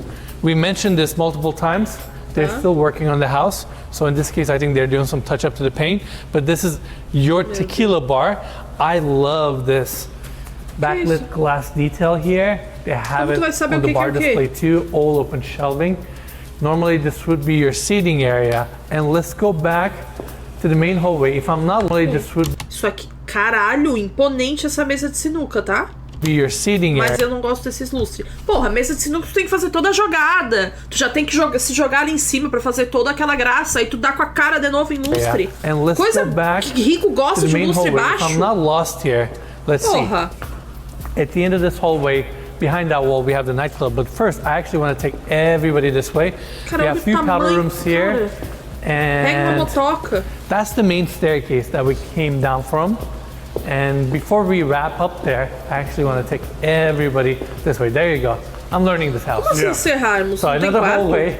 We mentioned this multiple times. They're still working on the house. So in this case, I think they're doing some touch up to the paint. But this is your tequila bar. I love this backlit glass detail here. They have it on the bar display too, all open shelving. Normally this would be your seating area. And let's go back to the main hallway. If I'm not late, this would Isso aqui, caralho, imponente essa mesa de sinuca, tá? be your seating Mas area. eu não gosto desses lustres. Porra, mesa de sinuca tu tem que fazer toda a jogada. Tu já tem que se jogar ali em cima pra fazer toda aquela graça. Aí tu dá com a cara de novo em lustre. And let's Coisa go back que rico to gosta the de main lustre hallway. If baixo. I'm not lost here, let's Porra. see. At the end of this hallway, behind that wall, we have the nightclub. But first, I actually want to take everybody this way. We Caralho, have a few powder tamanho, rooms here. Pega uma And motoca. that's the main staircase that we came down from. And before we wrap up there, I actually want to take everybody this way. There you go. I'm learning this house. Como assim encerrarmos? So Não tem another quarto? hallway.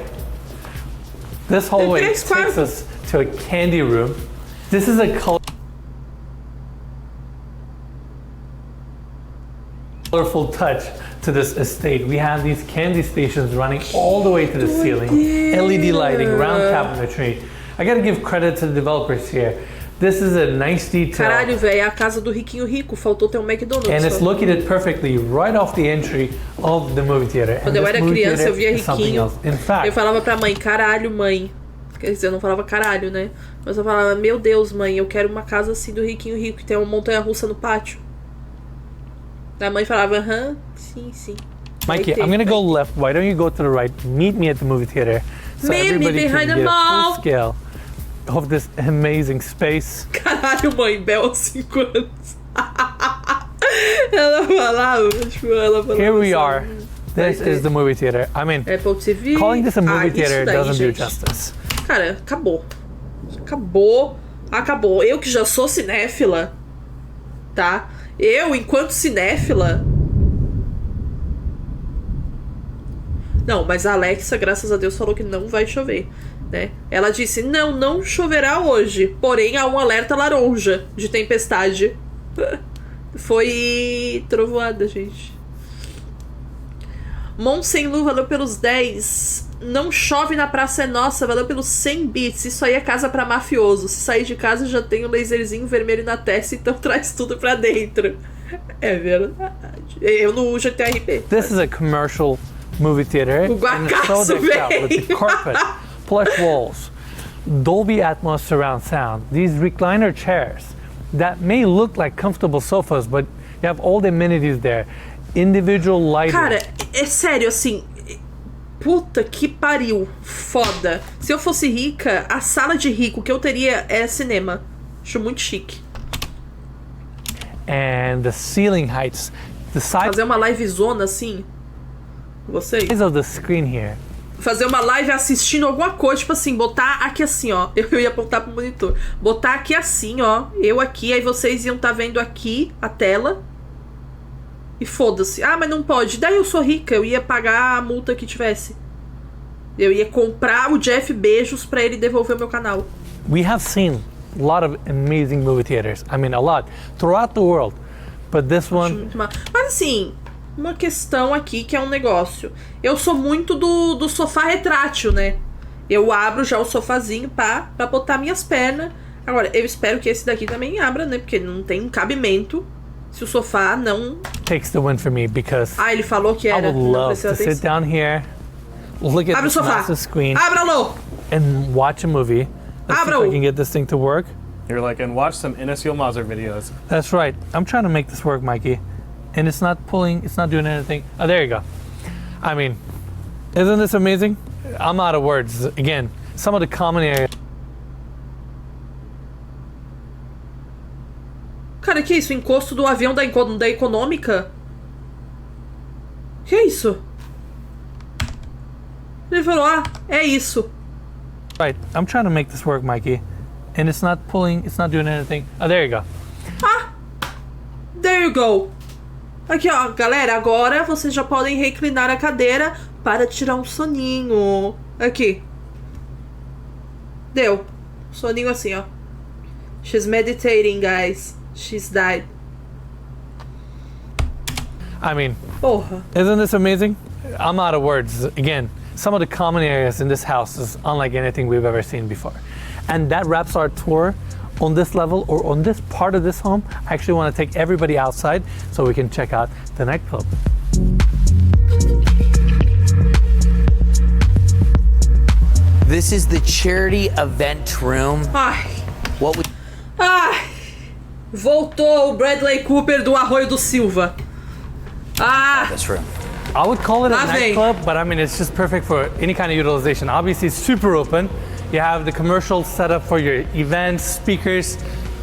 This hallway três takes quartos. us to a candy room. This is a colorful touch to this estate. We have these candy stations running all the way to the ceiling. LED lighting, round cabinetry. I gotta give credit to the developers here. This is a nice detail. Caralho, velho, é a casa do riquinho rico. Faltou ter um McDonald's. And it's só. located perfectly right off the entry of the movie theater. Quando eu era criança, eu via riquinho. In fact, Eu falava pra mãe, caralho, mãe. Quer dizer, eu não falava caralho, né? Mas eu falava, meu Deus, mãe, eu quero uma casa assim do riquinho rico, que tem uma montanha-russa no pátio. A mãe falava, aham, sim, sim. Mikey, I'm gonna go left. Why don't you go to the right? Meet me at the movie theater. So Meet me everybody behind can the get a mall. full scale of this amazing space. Caralho, mãe, Bel aos 5 anos. Ela falava, tipo, ela falava. Here we assim, are. This is the movie theater. I mean, Apple TV. calling this a movie theater isso daí, doesn't do gente. justice. Cara, acabou. Acabou. Acabou. Eu que já sou cinéfila, tá? Eu, enquanto cinéfila... Não, mas a Alexa, graças a Deus, falou que não vai chover, né? Ela disse, não choverá hoje, porém há um alerta laranja de tempestade. Foi trovoada, gente. Monsenlu valeu pelos 10. Não chove na praça é nossa, valeu pelos 100 bits. Isso aí é casa pra mafioso. Se sair de casa já tem um laserzinho vermelho na testa, então traz tudo pra dentro. É verdade. Eu não uso GTRP. This is a commercial movie theater. O And it's so guacaço, decked out with the velho. carpet, plush walls, Dolby Atmos surround sound, these recliner chairs that may look like comfortable sofas, but you have all the amenities there. Individual lighting. Cara, é sério, assim... Puta que pariu. Foda. Se eu fosse rica, a sala de rico que eu teria é cinema. Acho muito chique. And the ceiling heights, the size Fazer uma live zona assim. Vocês? of the screen here. Fazer uma live assistindo alguma coisa, tipo assim, botar aqui assim, ó. Eu ia apontar pro monitor. Botar aqui assim, ó. Eu aqui, aí vocês iam estar vendo aqui a tela. E foda-se. Ah, mas não pode. Daí eu sou rica, eu ia pagar a multa que tivesse. Eu ia comprar o Jeff Bezos pra ele devolver o meu canal. We have seen a lot of amazing movie theaters. I mean, a lot throughout the world. But this Acho one, muito Mas assim, uma questão aqui que é um negócio. Eu sou muito do sofá retrátil, né? Eu abro já o sofazinho pra botar minhas pernas. Agora, eu espero que esse daqui também abra, né? Porque não tem cabimento se o sofá não... takes the win for me because Ah, ele falou que I era. would Não love precisa to sit atenção. down here, look at Abre o this sofá. massive screen, Abra, Lô! and watch a movie. Let's see if Abra-o. I can get this thing to work. You're like, and watch some Ines Yilmazer videos. That's right. I'm trying to make this work, Mikey. And it's not pulling, it's not doing anything. Oh, there you go. I mean, isn't this amazing? I'm out of words. Again, some of the common areas. Cara, que isso? Encosto do avião da econômica? Que isso? Ele falou, ah, é isso. Right. I'm trying to make this work, Mikey. And it's not pulling, it's not doing anything. Oh, there you go. There you go. Aqui, ó, galera, agora vocês já podem reclinar a cadeira para tirar um soninho. Aqui. Deu. Soninho assim, ó. She's meditating, guys. She's died. I mean, Porra. isn't this amazing? I'm out of words. Again, some of the common areas in this house is unlike anything we've ever seen before. And that wraps our tour on this level or on this part of this home. I actually want to take everybody outside so we can check out the nightclub. This is the charity event room. Ai. What we Ai. Voltou o Bradley Cooper do Arroio do Silva. Ah. this room. I would call it a Lá vem. nightclub, but I mean, it's just perfect for any kind of utilization. Obviously, it's super open. You have the commercial setup for your events, speakers,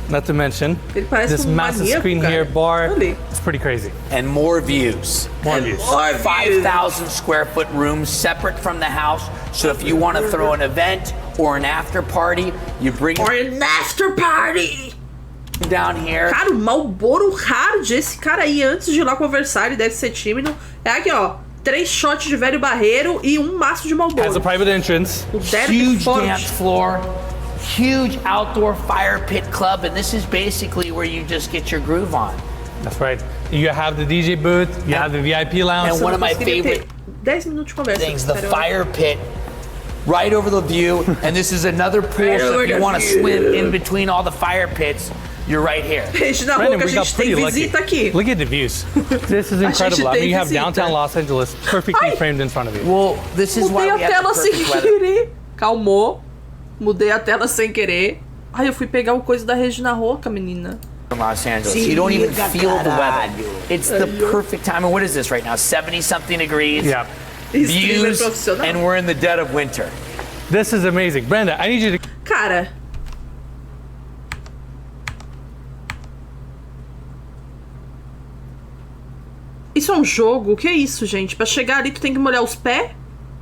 not to mention Ele parece this massive maníaco, screen cara. here, bar. Ali. It's pretty crazy. And more views. More views. 5,000 square foot rooms separate from the house. So if you want to throw an event or an after party, you bring Or an after party. them down here. Cara, o Marlboro Hard, esse cara aí, antes de ir lá conversar, ele deve ser tímido. É aqui, ó. 3 shots de velho barreiro e um maço de Has a Marlboro. private entrance. O Derek Huge forte. dance floor, huge outdoor fire pit club, and this is basically where you just get your groove on. That's right. You have the DJ booth. You have the VIP lounge. And one of my Queria favorite ter 10 minutos de conversa. things, the Cara, eu- fire pit, right over the view. And this is another pool, so if you want to swim in between all the fire pits, you're right here. Regina Brandon, Roca, a we got gente tem pretty lucky. visita aqui. Look at the views. This is incredible. I mean, you have tem visita. downtown Los Angeles perfectly Ai. framed in front of you. Well, this is why Mudei a we have tela the sem perfect weather. querer. Calmou. Mudei a tela sem querer. Ai, eu fui pegar o coisa da Regina Roca, menina. In Los Angeles. You don't even feel the weather. It's the perfect time. And what is this right now? 70 something degrees. Yeah. Streamer Views, profissional. and we're in the dead of winter. This is amazing. Brenda, I need you to Cara. Isso é um jogo? O que é isso, gente? Pra chegar ali, tu tem que molhar os pés?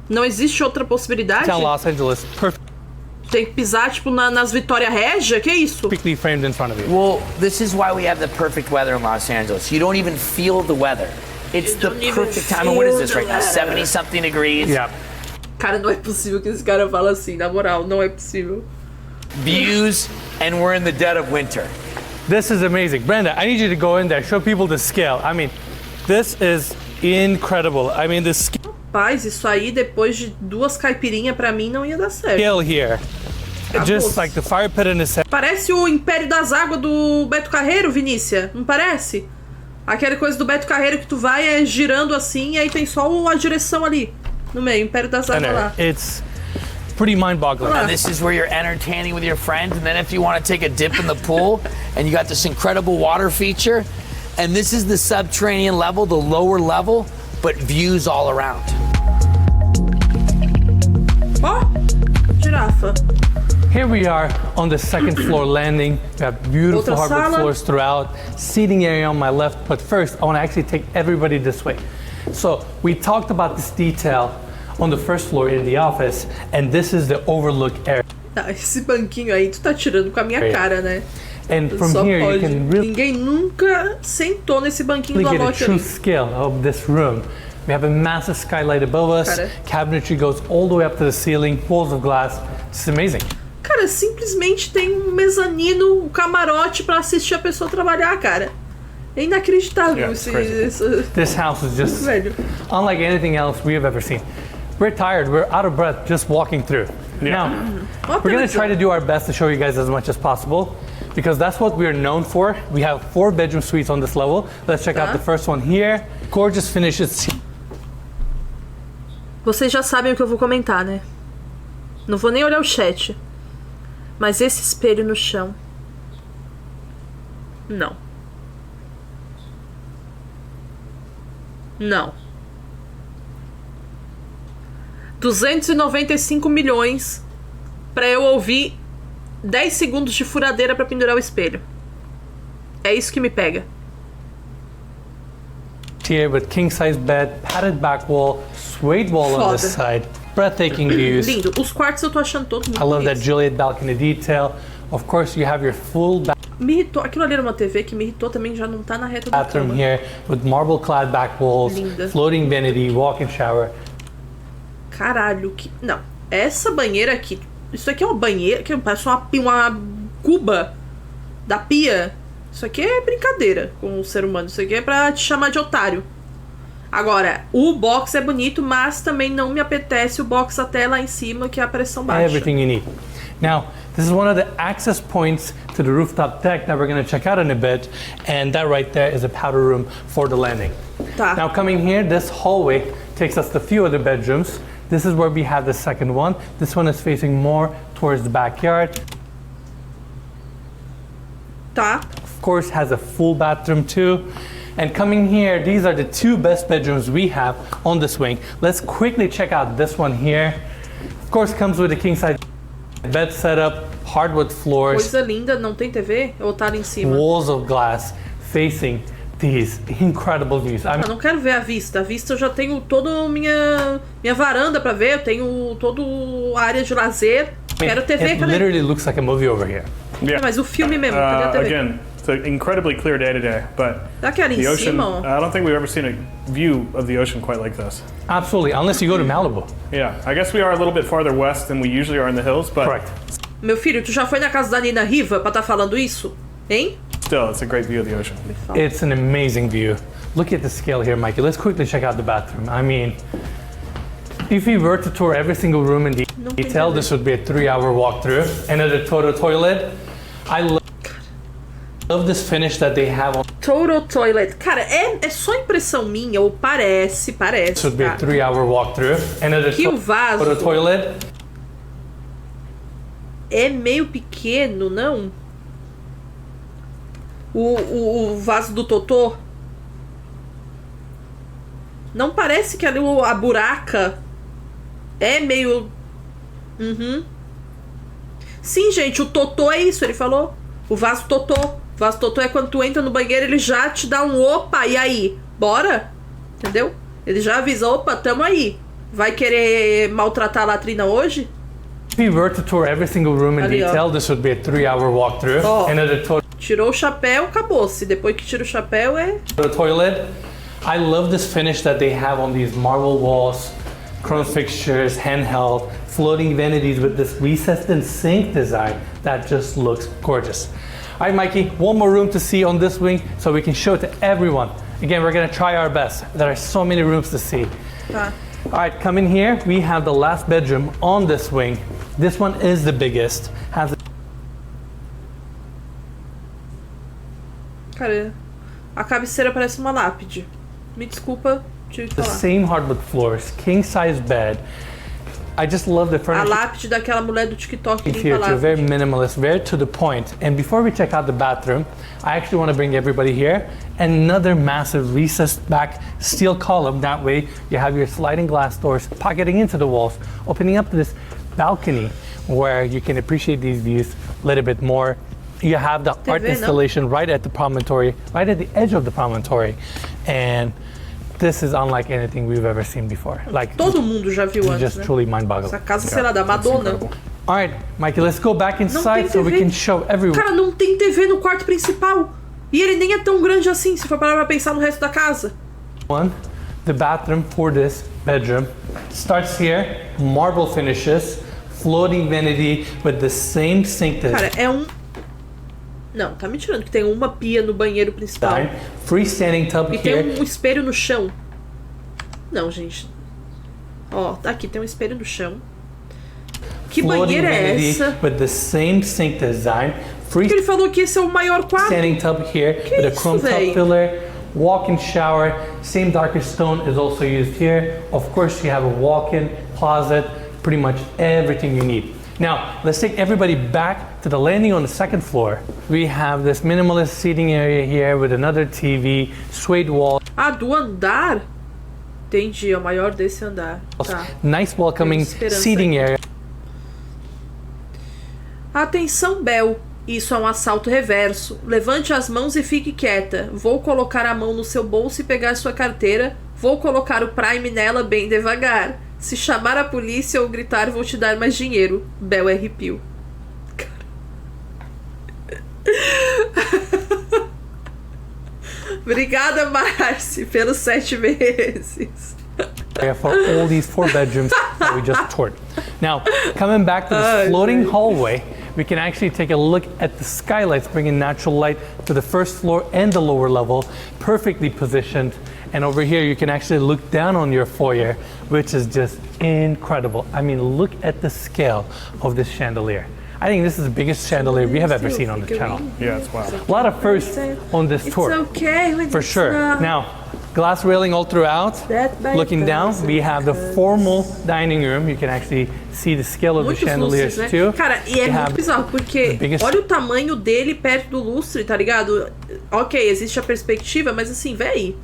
Não existe outra possibilidade? downtown Los Angeles Tem que pisar, tipo, nas Vitória Régia? Que é isso? perfectly framed in front of you. Well, this is why we have the perfect weather in Los Angeles. You don't even feel the weather. It's the don't even perfect time. And what is this feel right now? the 70 something degrees. Yeah. Cara, não é possível que esse cara fala assim, na moral, não é possível. Views, and we're in the dead of winter. This is amazing. Brenda, I need you to go in there, show people the scale. I mean, this is incredible. I mean, the Rapaz, isso aí, depois de 2 caipirinhas, pra mim, não ia dar certo. scale here. Just Acabou. like the fire pit in the center. Parece o Império das Águas do Beto Carreiro, Vinícia. Não parece? Aquela coisa do Beto Carreiro que tu vai girando assim e aí tem só a direção ali. No meio, Império das Águas lá. It's pretty mind-boggling. Ah. And this is where you're entertaining with your friends. And then if you want to take a dip in the pool, and you got this incredible water feature. And this is the subterranean level, the lower level, but views all around. Ó, girafa. Here we are on the second floor landing. We have beautiful Outra hardwood sala. floors throughout. Seating area on my left. But first, I want to actually take everybody this way. So we talked about this detail on the first floor in the office, and this is the overlook area. Tá, esse banquinho aí tu tá tirando com a minha cara, né? And from Só here, pode. you can really Ninguém nunca sentou nesse banquinho do get a Alok true ali. scale of this room. We have a massive skylight above us. Cara. Cabinetry goes all the way up to the ceiling, walls of glass. It's amazing. Cara, simplesmente tem um mezanino, um camarote pra assistir a pessoa trabalhar, cara. É inacreditável Yeah, it's esse, crazy. esse... This house is just Velho. unlike anything else we have ever seen. We're tired, we're out of breath just walking through. Yeah. Now, Ó, we're gonna televisão. try to do our best to show you guys as much as possible because that's what we're known for. We have 4 bedroom suites on this level. Let's check out Tá. the first one here. Gorgeous finishes. Vocês já sabem o que eu vou comentar, né? Não vou nem olhar o chat. Mas esse espelho no chão. Não. Não. 295 milhões pra eu ouvir 10 segundos de furadeira pra pendurar o espelho. É isso que me pega. Here with king size bed, padded back wall, suede wall on this Foda. side, breathtaking views. Lindo. Os quartos eu tô achando todos muito I love that bonitos. Juliet balcony detail. Of course, you have your full Me irritou. Aquilo ali era uma TV que me irritou também, já não tá na reta da bathroom cama. here with marble clad back walls, Linda. floating vanity, walk-in shower. Caralho, que... Não. essa banheira aqui, isso aqui é uma banheira que parece uma cuba da pia. Isso aqui é brincadeira com o ser humano. Isso aqui é pra te chamar de otário. Agora, o box é bonito, mas também não me apetece o box até lá em cima, que é a pressão baixa. Everything you need. Now, this is one of the access points to the rooftop deck that we're going to check out in a bit, and that right there is a powder room for the landing. Tá. Now, coming here, this hallway takes us to a few other bedrooms. This is where we have the second one. This one is facing more towards the backyard. Tá. Of course, has a full bathroom too. And coming here, these are the two best bedrooms we have on this wing. Let's quickly check out this one here. Of course, comes with a king size bed setup, hardwood floors. Coisa linda, não tem TV? Ou tá ali em cima? Walls of glass facing these incredible views. Eu não quero ver a vista. A vista eu já tenho toda minha varanda pra ver. Eu tenho toda a área de lazer. Quero TV, It cadê? literally looks like a movie over here. Yeah. Mas o filme mesmo, cadê a TV? Again, it's an incredibly clear day today, but Daquela the em ocean, cima, ó. I don't think we've ever seen a view of the ocean quite like this. Absolutely, unless you go to Malibu. Yeah, I guess we are a little bit farther west than we usually are in the hills, but Correct. Meu filho, tu já foi na casa da Nina Riva pra tá falando isso? Hein? still, it's a great view of the ocean. It's an amazing view. Look at the scale here, Mikey. Let's quickly check out the bathroom. I mean, if we were to tour every single room in detail, this would be a 3-hour walkthrough. Another total toilet. I love this finish that they have on. Total toilet. Cara, é só impressão minha, ou parece, This would be a tá? 3-hour walkthrough. Another Que o vaso total toilet. é meio pequeno, não? O vaso do Totô. Não parece que ali a buraca é meio... Sim, gente, o Totô é isso, ele falou. O vaso Totô. O vaso Totô é quando tu entra no banheiro, ele já te dá um opa, e aí? Bora? Entendeu? Ele já avisa, opa, tamo aí. Vai querer maltratar a latrina hoje? If we were to tour every single room in Ali, ó. detail, this would be a 3-hour walkthrough. Ó. Another Tirou o chapéu, acabou-se. Depois que tira o chapéu, é... toilet. I love this finish that they have on these marble walls, chrome fixtures, handheld, floating vanities with this recessed and sink design that just looks gorgeous. All right, Mikey, one more room to see on this wing so we can show it to everyone. Again, we're gonna try our best. There are so many rooms to see. Tá. All right, coming here, we have the last bedroom on this wing. This one is the biggest, has Cara, a cabeceira parece uma lápide. Me desculpa te the falar. same hardwood floors, king size bed. I just love the A furniture lápide daquela mulher do TikTok que limpa here a too, very lápide. minimalist, very to the point. And before we check out the bathroom, I actually want to bring everybody here. Another massive recessed back steel column. That way you have your sliding glass doors pocketing into the walls, opening up to this balcony where you can appreciate these views a little bit more. You have the art no? installation right at the promontory, right at the edge of the promontory. And this is unlike anything we've ever seen before. Like, Todo mundo já viu it's antes, just né? truly mind-boggling. Essa casa, sei lá, da Madonna. All right, Mikey, let's go back Não inside tem so we TV. can show everyone. Cara, não tem TV no quarto principal. E ele nem é tão grande assim, se for parar pra pensar no resto da casa. The bathroom for this bedroom starts here, marble finishes, floating vanity with the same sink Cara, é um... Não, tá me tirando que tem uma pia no banheiro principal. design, freestanding tub E here. tem um espelho no chão. Não, gente. Ó, tá aqui, tem um espelho no chão. Que Floating banheira é vanity essa? with the same sink design, Porque ele falou que esse é o maior quarto. freestanding tub here with a isso, chrome tub véi? filler, walk-in shower, same darker stone is also used here. Of course, you have a walk-in closet, pretty much everything you need. Now, let's take everybody back to the landing on the second floor. We have this minimalist seating area here with another TV, suede walls, Ah, do andar? Entendi, é o maior desse andar. Tá. nice welcoming Temos esperança seating area. Atenção, Bel. Isso é um assalto reverso. Levante as mãos e fique quieta. Vou colocar a mão no seu bolso e pegar sua carteira. Vou colocar o Prime nela bem devagar. Se chamar a polícia ou gritar, vou te dar mais dinheiro. Bel arrepiou. Obrigada, Marci, pelos 7 meses. For all these 4 bedrooms that we just toured. Now, coming back to this floating hallway, we can actually take a look at the skylights, bringing natural light to the first floor and the lower level, perfectly positioned. And over here, you can actually look down on your foyer, which is just incredible. I mean, look at the scale of this chandelier. I think this is the biggest chandelier we have ever seen on the channel. Yeah, it's wild. A lot of firsts on this tour. It's okay when For it's sure. not. Now, glass railing all throughout. Looking down, we have the formal dining room. You can actually see the scale of the Muitos chandeliers lustres, né? too. Cara, e é You muito have bizarro, porque biggest- olha o tamanho dele perto do lustre, tá ligado? Ok, existe a perspectiva, mas assim, véi,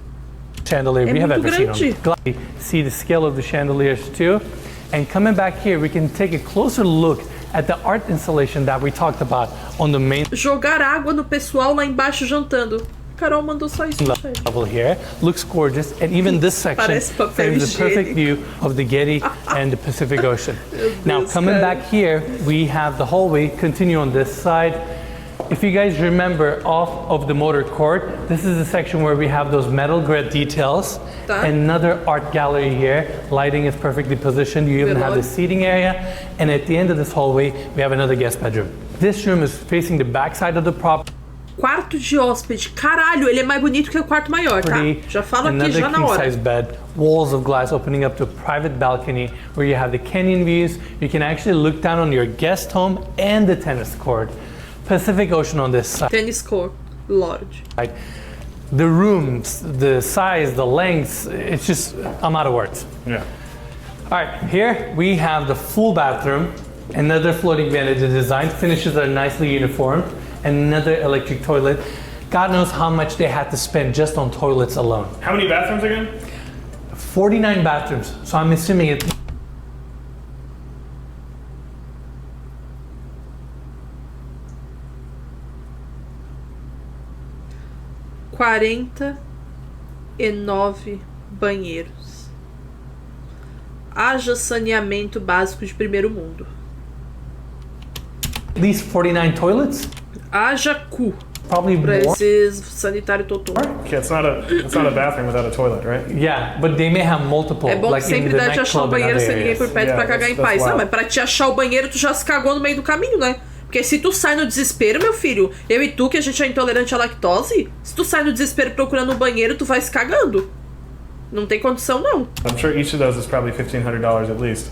Chandelier we have muito ever seen on grande. the glass. See the scale of the chandeliers too. And coming back here, we can take a closer look at the art installation that we talked about on the main jogar água no pessoal lá embaixo jantando. Carol mandou só isso, gente. level here. Looks gorgeous, and even this section Parece papel frames the perfect higiênico. view of the Getty and the Pacific Ocean. Now, Deus, coming cara. back here, we have the hallway continue on this side. If you guys remember off of the motor court, this is the section where we have those metal grid details. Tá. Another art gallery here. Lighting is perfectly positioned. You even have the seating area. And at the end of this hallway, we have another guest bedroom. This room is facing the back side of the property. Quarto de hóspede. Caralho, ele é mais bonito que o quarto maior, tá? Já falo aqui, Another já na hora. king-size bed, walls of glass opening up to a private balcony where you have the canyon views. You can actually look down on your guest home and the tennis court. Pacific Ocean on this side. Tênis court, lodge. The rooms, the size, the lengths, it's just, I'm out of words. Yeah. All right, here we have the full bathroom, another floating vanity design, finishes are nicely uniformed, another electric toilet. God knows how much they had to spend just on toilets alone. How many bathrooms again? 49 bathrooms, so I'm assuming it. Quarenta e 9 banheiros. Haja saneamento básico de primeiro mundo. At least 49 toilets, Haja cu probably pra more. esses sanitário totô. Yeah, it's not a bathroom without a toilet, right? Yeah, but they may have multiple, É bom like que in sempre the dá de achar o nightclub and banheiro other sem ninguém por areas. perto Yeah, pra cagar em that's paz. wild. Não, mas pra te achar o banheiro, tu já se cagou no meio do caminho, né? Porque se tu sai no desespero, meu filho, eu e tu, que a gente é intolerante à lactose, se tu sai no desespero procurando um banheiro, tu vai se cagando. Não tem condição, não. I'm sure each of those is probably $1,500 at least.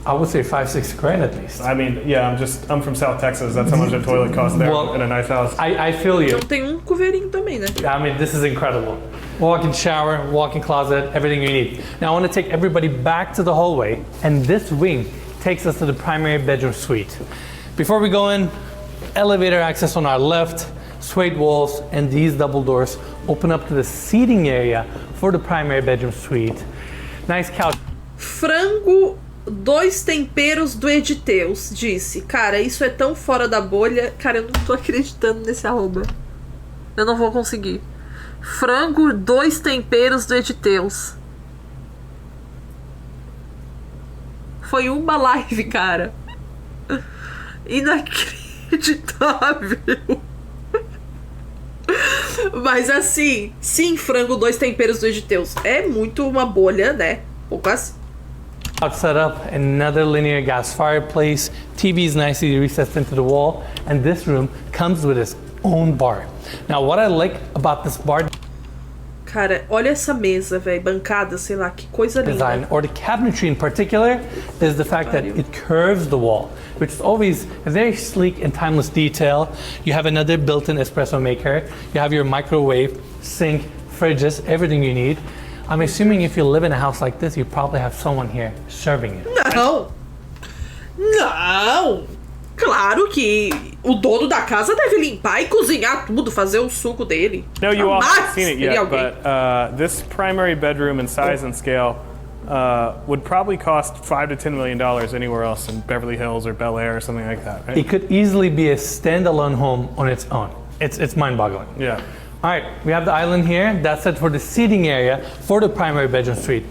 I would say 5-6 grand at least. I mean, yeah, I'm from South Texas. That's how much a toilet costs there Well, in a nice house. I feel you. Não tem um coveirinho também, né? I mean, this is incredible. Walk-in shower, walk-in closet, everything you need. Now I want to take everybody back to the hallway, and this wing takes us to the primary bedroom suite. Before we go in, elevator access on our left, suede walls, and these double doors open up to the seating area for the primary bedroom suite. Nice couch. Frango, 2 temperos do Editeus, disse. Cara, isso é tão fora da bolha. Cara, eu não tô acreditando nesse arroba. Eu não vou conseguir. Frango, 2 temperos do Editeus. Foi uma live, cara. Inacreditável. Mas assim, sim, frango, 2 temperos do Editeus. É muito uma bolha, né? Pouco assim. Couch setup, another linear gas fireplace, TV is nicely recessed into the wall, and this room comes with its own bar. Now, what I like about this bar Cara, olha essa mesa, velho. Bancada, sei lá, que coisa design, linda. or the cabinetry in particular, is the fact that it curves the wall, which is always a very sleek and timeless detail. You have another built-in espresso maker. You have your microwave, sink, fridges, everything you need. I'm assuming if you live in a house like this, you probably have someone here serving you. Não! Não! Claro que o dono da casa deve limpar e cozinhar tudo, fazer o suco dele. No, you all Jamais haven't seen it teria yet, alguém. but this primary bedroom in size and scale would probably cost $5 to $10 million anywhere else in Beverly Hills or Bel Air or something like that, right? It could easily be a standalone home on its own. It's mind-boggling. Yeah. All right, we have the island here. That's it for the seating area for the primary bedroom suite.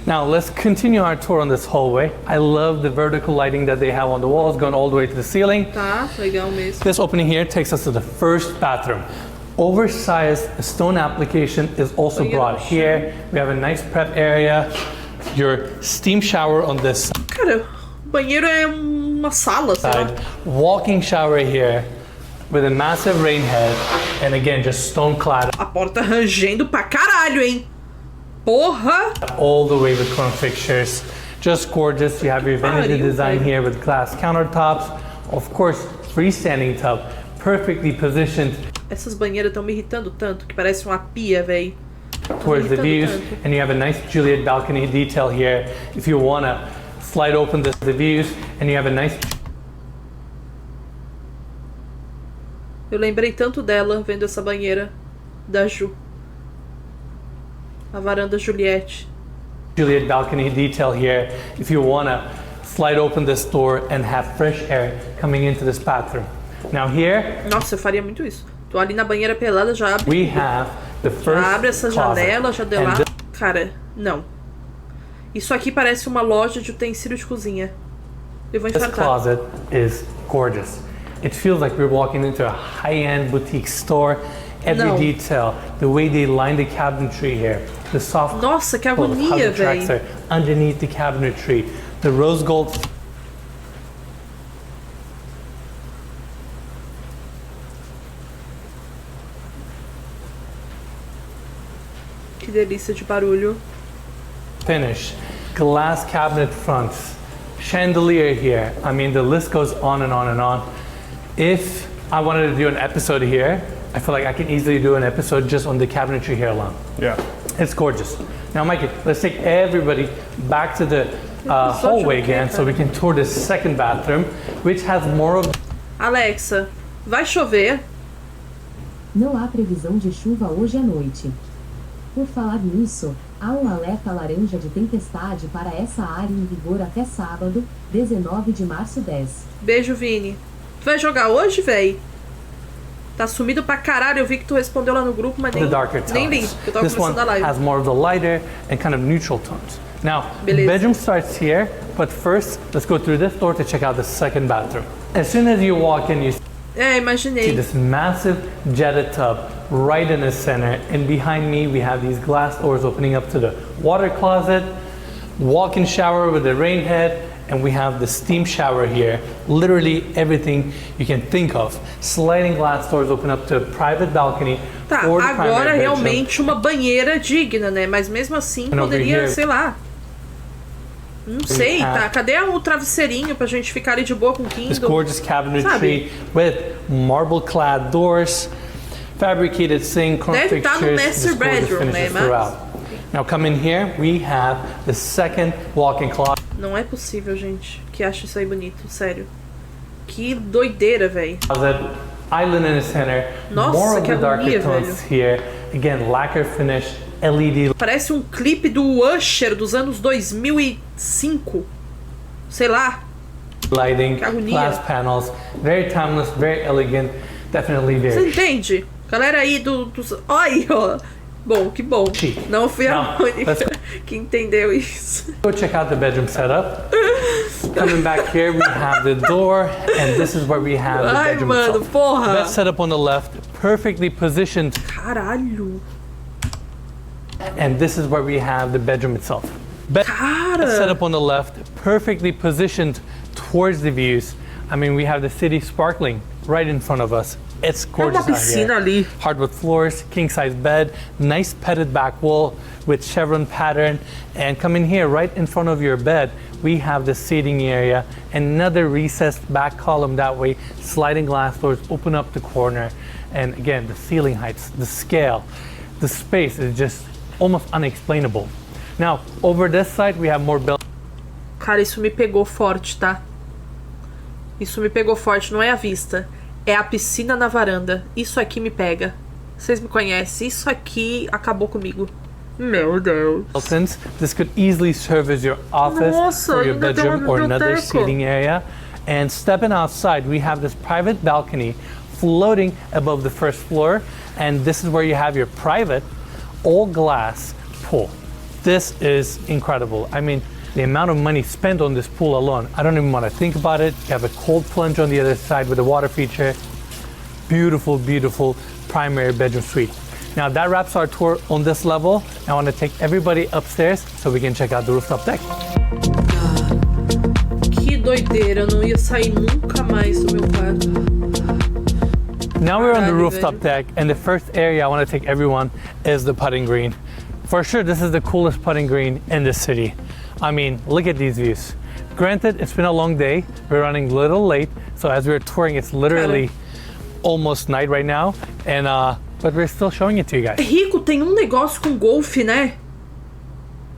Now let's continue our tour on this hallway. I love the vertical lighting that they have on the walls going all the way to the ceiling. Tá, legal mesmo. This opening here takes us to the first bathroom. Oversized stone application is also brought here. We have a nice prep area. Your steam shower on this side. Cara, banheiro é uma sala, sei lá. Walking shower here with a massive rain head and again just stone clad. A porta rangendo pra caralho, hein? Porra! All the way with chrome fixtures. Just gorgeous. You have your vanity design here with glass countertops. Of course, freestanding tub, perfectly positioned. Essas banheiras estão me irritando tanto que parece uma pia, véi. Towards the views, and you have a nice Juliet balcony detail here. If you wanna slide open the views, and you have a nice. Eu lembrei tanto dela vendo essa banheira da Ju. A varanda Juliette. Juliet balcony detail here. If you wanna slide open this door and have fresh air coming into this bathroom. Now here. Nossa, eu faria muito isso. Tô ali na banheira pelada, já abre. We have the first Já abre essa janela, já deu lá. Cara, não. Isso aqui parece uma loja de utensílio de cozinha. Eu vou infartar. This closet is gorgeous. It feels like we're walking into a high-end boutique store. Every detail, the way they line the cabinetry here, the soft. Nossa, que agonia, velho. Underneath the cabinetry, the rose gold. Que delícia de barulho. Finish, glass cabinet fronts, chandelier here. I mean, the list goes on and on and on. If I wanted to do an episode here, I feel like I can easily do an episode just on the cabinetry here alone. Yeah. It's gorgeous. Now, Mikey, let's take everybody back to the hallway again so we can tour the second bathroom, which has more of... Alexa, vai chover? Não há previsão de chuva hoje à noite. Por falar nisso, há um alerta laranja de tempestade para essa área em vigor até sábado, 19 de março 10. Beijo, Vini. Tu vai jogar hoje, véi? Tá sumido pra caralho. Eu vi que tu respondeu lá no grupo, mas nem li. Eu tava começando a live. Has more of the lighter and kind of neutral tones. Now, the bedroom starts here, but first, let's go through this door to check out the second bathroom. As soon as you walk in, you imaginei. see this massive jetted tub right in the center, and behind me we have these glass doors opening up to the water closet, walk-in shower with the rain head, and we have the steam shower here. Literally everything you can think of. Sliding glass doors open up to a private balcony. Tá, agora realmente uma banheira digna, né? Mas mesmo assim poderia, sei lá. Não sei, tá? Cadê o travesseirinho pra gente ficar ali de boa com o Kindle? This gorgeous cabinetry with marble-clad doors, fabricated sink, chrome fixtures. Deve estar no master bedroom, né? Now come in here, we have the second walk-in closet. Não é possível, gente, que ache isso aí bonito, sério. Que doideira, velho. Island in the center. Nossa, more of que the darker tones here. Again, lacquer finish, LED. Parece um clipe do Usher dos anos 2005. Sei lá. Lighting, glass panels, very timeless, very elegant, definitely very. Você entende? Galera aí dos... Olha, ó. Bom, que bom. Não fui a única que entendeu isso. Go check out the bedroom setup. Coming back here, we have the door, and this is where we have the bedroom itself. Porra. Bed setup on the left, perfectly positioned. Caralho. And this is where we have the bedroom itself. Bed setup on the left, perfectly positioned towards the views. I mean, we have the city sparkling right in front of us. It's gorgeous out here. Ali. Hardwood floors, king-size bed, nice petted back wall with chevron pattern. And coming here, right in front of your bed, we have the seating area, another recessed back column that way, sliding glass doors open up the corner. And again, the ceiling heights, the scale, the space is just almost unexplainable. Now, over this side, we have more built. Cara, isso me pegou forte, tá? Isso me pegou forte, não é a vista. É a piscina na varanda. Isso aqui me pega. Vocês me conhecem. Isso aqui acabou comigo. Meu Deus. This could easily serve as your office or your bedroom or another seating area. And stepping outside, we have this private balcony floating above the first floor. And this is where you have your private all glass pool. This is incredible. I mean, the amount of money spent on this pool alone, I don't even want to think about it. You have a cold plunge on the other side with a water feature. Beautiful, beautiful primary bedroom suite. Now that wraps our tour on this level. I want to take everybody upstairs so we can check out the rooftop deck. Que doideira, eu não ia sair nunca mais do meu quarto. Now we're on the rooftop deck, and the first area I want to take everyone is the putting green. For sure, this is the coolest putting green in the city. I mean, look at these views. Granted, it's been a long day. We're running a little late, so as we're touring, it's literally almost night right now, and but we're still showing it to you guys. Rico tem negócio com golfe, né?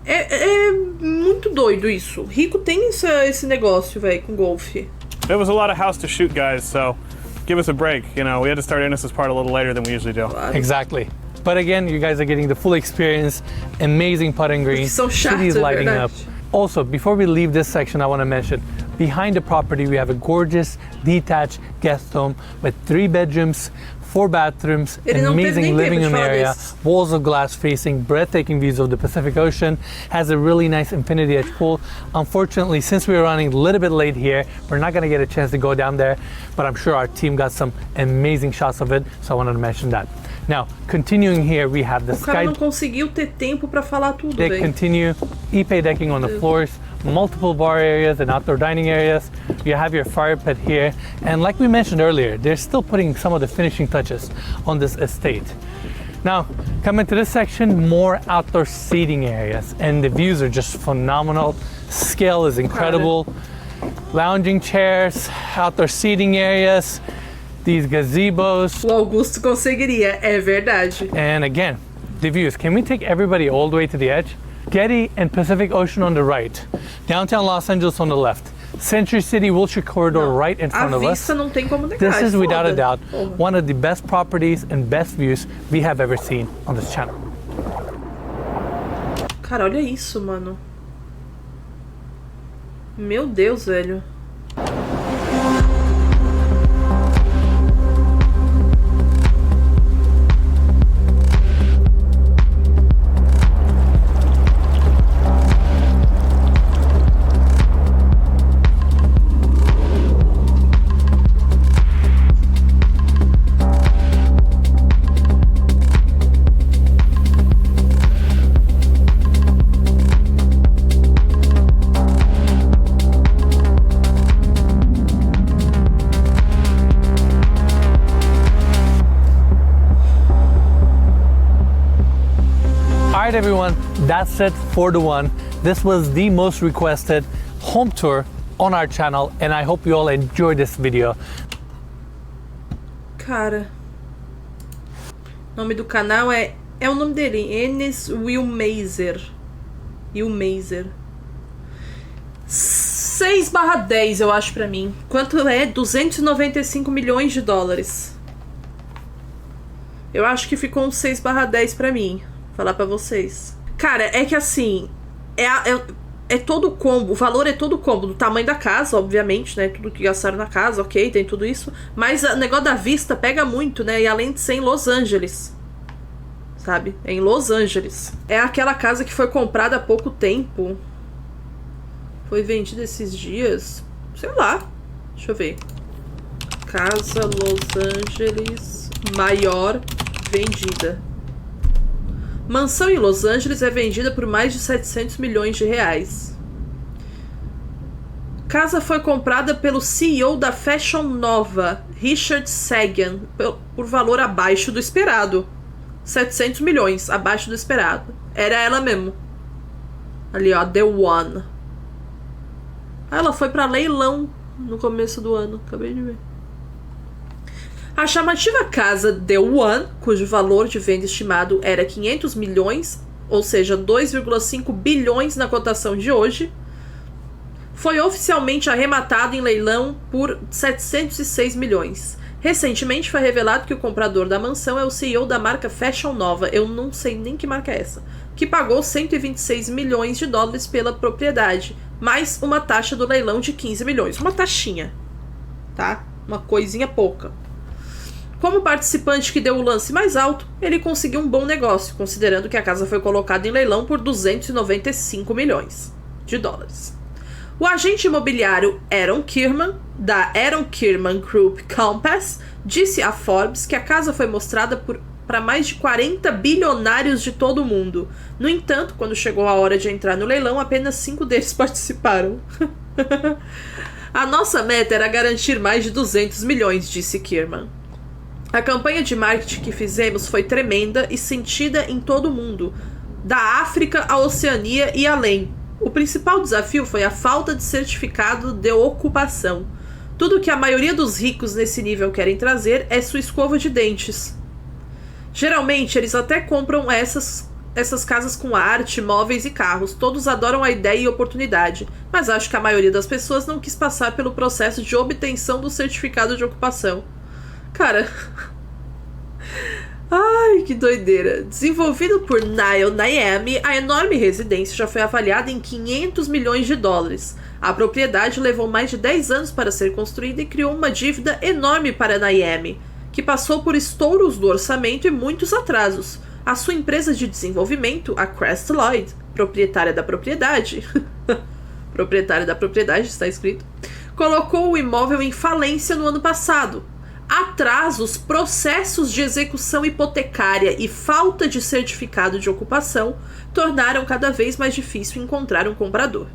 É muito doido isso. Rico tem esse negócio, velho, com golfe. It was a lot of house to shoot, guys, so give us a break. You know, we had to start Ines' part a little later than we usually do. Exactly. But again, you guys are getting the full experience. Amazing putting green. So City's lighting up. Also, before we leave this section, I want to mention, behind the property, we have a gorgeous detached guest home with 3 bedrooms, 4 bathrooms, amazing living room area, walls of glass facing breathtaking views of the Pacific Ocean, has a really nice infinity edge pool. Unfortunately, since we were running a little bit late here, we're not going to get a chance to go down there, but I'm sure our team got some amazing shots of it, so I wanted to mention that. Now, continuing here, we have the sky. O cara não conseguiu ter tempo para falar tudo, They continue epay decking on the floors, multiple bar areas and outdoor dining areas. You have your fire pit here, and like we mentioned earlier, they're still putting some of the finishing touches on this estate. Now, coming to this section, more outdoor seating areas, and the views are just phenomenal. Scale is incredible. Lounging chairs, outdoor seating areas, these gazebos. O Augusto conseguiria, é verdade. And again, the views. Can we take everybody all the way to the edge? Getty and Pacific Ocean on the right. Downtown Los Angeles on the left. Century City Wilshire Corridor right in front of us. A vista não tem como negar. This is without a doubt one of the best properties and best views we have ever seen on this channel. Cara, olha isso, mano. Meu Deus, velho. Alright everyone, that's it for the one. This was the most requested home tour on our channel, and I hope you all enjoyed this video. Cara, o nome do canal é o nome dele, Enes Wilmeiser. 6/10 eu acho pra mim. Quanto é? 295 milhões de dólares. Eu acho que ficou um 6/10 pra mim. Falar pra vocês. Cara, é que assim, é todo o combo, o valor é todo o combo do tamanho da casa, obviamente, né? Tudo que gastaram na casa, ok, tem tudo isso. Mas o negócio da vista pega muito, né? E além de ser em Los Angeles, sabe? É em Los Angeles. É aquela casa que foi comprada há pouco tempo. Foi vendida esses dias. Sei lá. Deixa eu ver. Casa Los Angeles maior vendida. Mansão em Los Angeles é vendida por mais de 700 milhões de reais. Casa foi comprada pelo CEO da Fashion Nova, Richard Sagan, por valor abaixo do esperado. 700 milhões, abaixo do esperado. Era ela mesmo. Ali, ó, The One. Ela foi para leilão no começo do ano, acabei de ver. A chamativa casa The One, cujo valor de venda estimado era 500 milhões, ou seja, 2,5 bilhões na cotação de hoje, foi oficialmente arrematado em leilão por 706 milhões. Recentemente foi revelado que o comprador da mansão é o CEO da marca Fashion Nova, eu não sei nem que marca é essa, que pagou 126 milhões de dólares pela propriedade, mais uma taxa do leilão de 15 milhões. Uma taxinha, tá? Uma coisinha pouca. Como participante que deu o lance mais alto, ele conseguiu um bom negócio, considerando que a casa foi colocada em leilão por 295 milhões de dólares. O agente imobiliário Aaron Kirman, da Aaron Kirman Group Compass, disse a Forbes que a casa foi mostrada para mais de 40 bilionários de todo o mundo. No entanto, quando chegou a hora de entrar no leilão, apenas 5 deles participaram. A nossa meta era garantir mais de 200 milhões, disse Kierman. A campanha de marketing que fizemos foi tremenda e sentida em todo o mundo, da África à Oceania e além. O principal desafio foi a falta de certificado de ocupação. Tudo que a maioria dos ricos nesse nível querem trazer é sua escova de dentes. Geralmente, eles até compram essas casas com arte, móveis e carros. Todos adoram a ideia e oportunidade, mas acho que a maioria das pessoas não quis passar pelo processo de obtenção do certificado de ocupação. Cara... Ai, que doideira. Desenvolvido por Niall Niami, a enorme residência já foi avaliada em 500 milhões de dólares. A propriedade levou mais de 10 anos para ser construída e criou uma dívida enorme para Niami, que passou por estouros do orçamento e muitos atrasos. A sua empresa de desenvolvimento, a Crest Lloyd, proprietária da propriedade, está escrito, colocou o imóvel em falência no ano passado. Atrasos, processos de execução hipotecária e falta de certificado de ocupação tornaram cada vez mais difícil encontrar um comprador.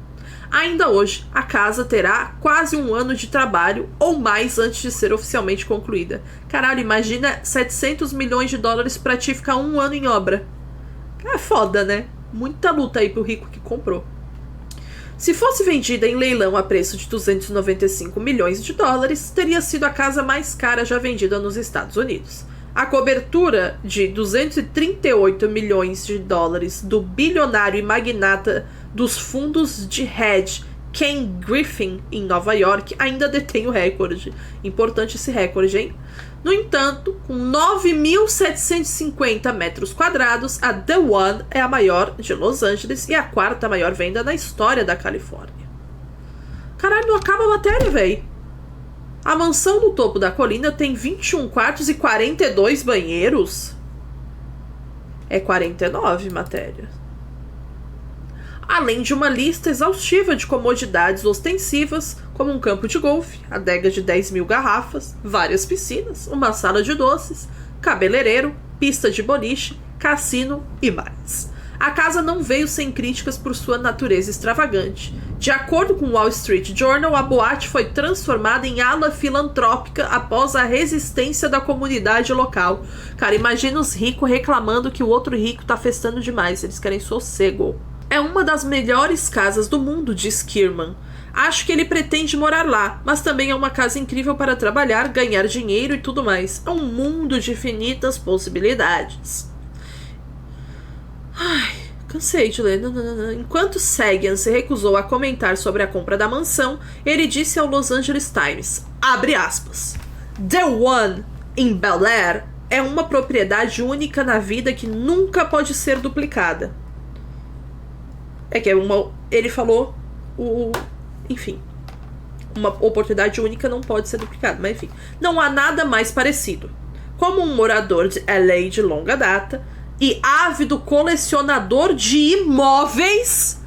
Ainda hoje, a casa terá quase um ano de trabalho ou mais antes de ser oficialmente concluída. Caralho, imagina 700 milhões de dólares pra ti ficar um ano em obra. É foda, né? Muita luta aí pro rico que comprou. Se fosse vendida em leilão a preço de 295 milhões de dólares, teria sido a casa mais cara já vendida nos Estados Unidos. A cobertura de 238 milhões de dólares do bilionário e magnata dos fundos de hedge Ken Griffin, em Nova York, ainda detém o recorde. Importante esse recorde, hein? No entanto, com 9.750 metros quadrados, a The One é a maior de Los Angeles e a quarta maior venda na história da Califórnia. Caralho, não acaba a matéria, véi. A mansão no topo da colina tem 21 quartos e 42 banheiros. É 49 matéria. Além de uma lista exaustiva de comodidades ostensivas, como um campo de golfe, adega de 10 mil garrafas, várias piscinas, uma sala de doces, cabeleireiro, pista de boliche, cassino e mais. A casa não veio sem críticas por sua natureza extravagante. De acordo com o Wall Street Journal, a boate foi transformada em ala filantrópica após a resistência da comunidade local. Cara, imagina os ricos reclamando que o outro rico tá festando demais, eles querem sossego. É uma das melhores casas do mundo, diz Kierman. Acho que ele pretende morar lá, mas também é uma casa incrível para trabalhar, ganhar dinheiro e tudo mais. É um mundo de infinitas possibilidades. Ai, cansei de ler. Não. Enquanto Sagan se recusou a comentar sobre a compra da mansão, ele disse ao Los Angeles Times, abre aspas, The One, em Bel Air, é uma propriedade única na vida que nunca pode ser duplicada. É que é uma... Ele falou enfim, uma oportunidade única não pode ser duplicada, mas enfim. Não há nada mais parecido. Como um morador de LA de longa data e ávido colecionador de imóveis,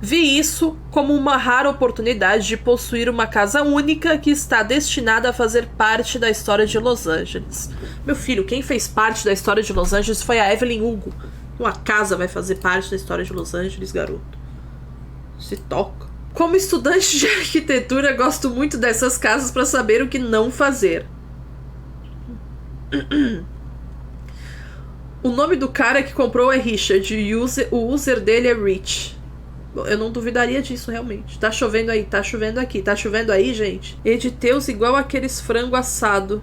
vi isso como uma rara oportunidade de possuir uma casa única que está destinada a fazer parte da história de Los Angeles. Meu filho, quem fez parte da história de Los Angeles foi a Evelyn Hugo. Uma casa vai fazer parte da história de Los Angeles, garoto. Se toca. Como estudante de arquitetura, gosto muito dessas casas para saber o que não fazer. O nome do cara que comprou é Richard, o user dele é Rich. Bom, eu não duvidaria disso, realmente. Tá chovendo aí, tá chovendo aqui. Tá chovendo aí, gente? Editeus igual aqueles frango assado.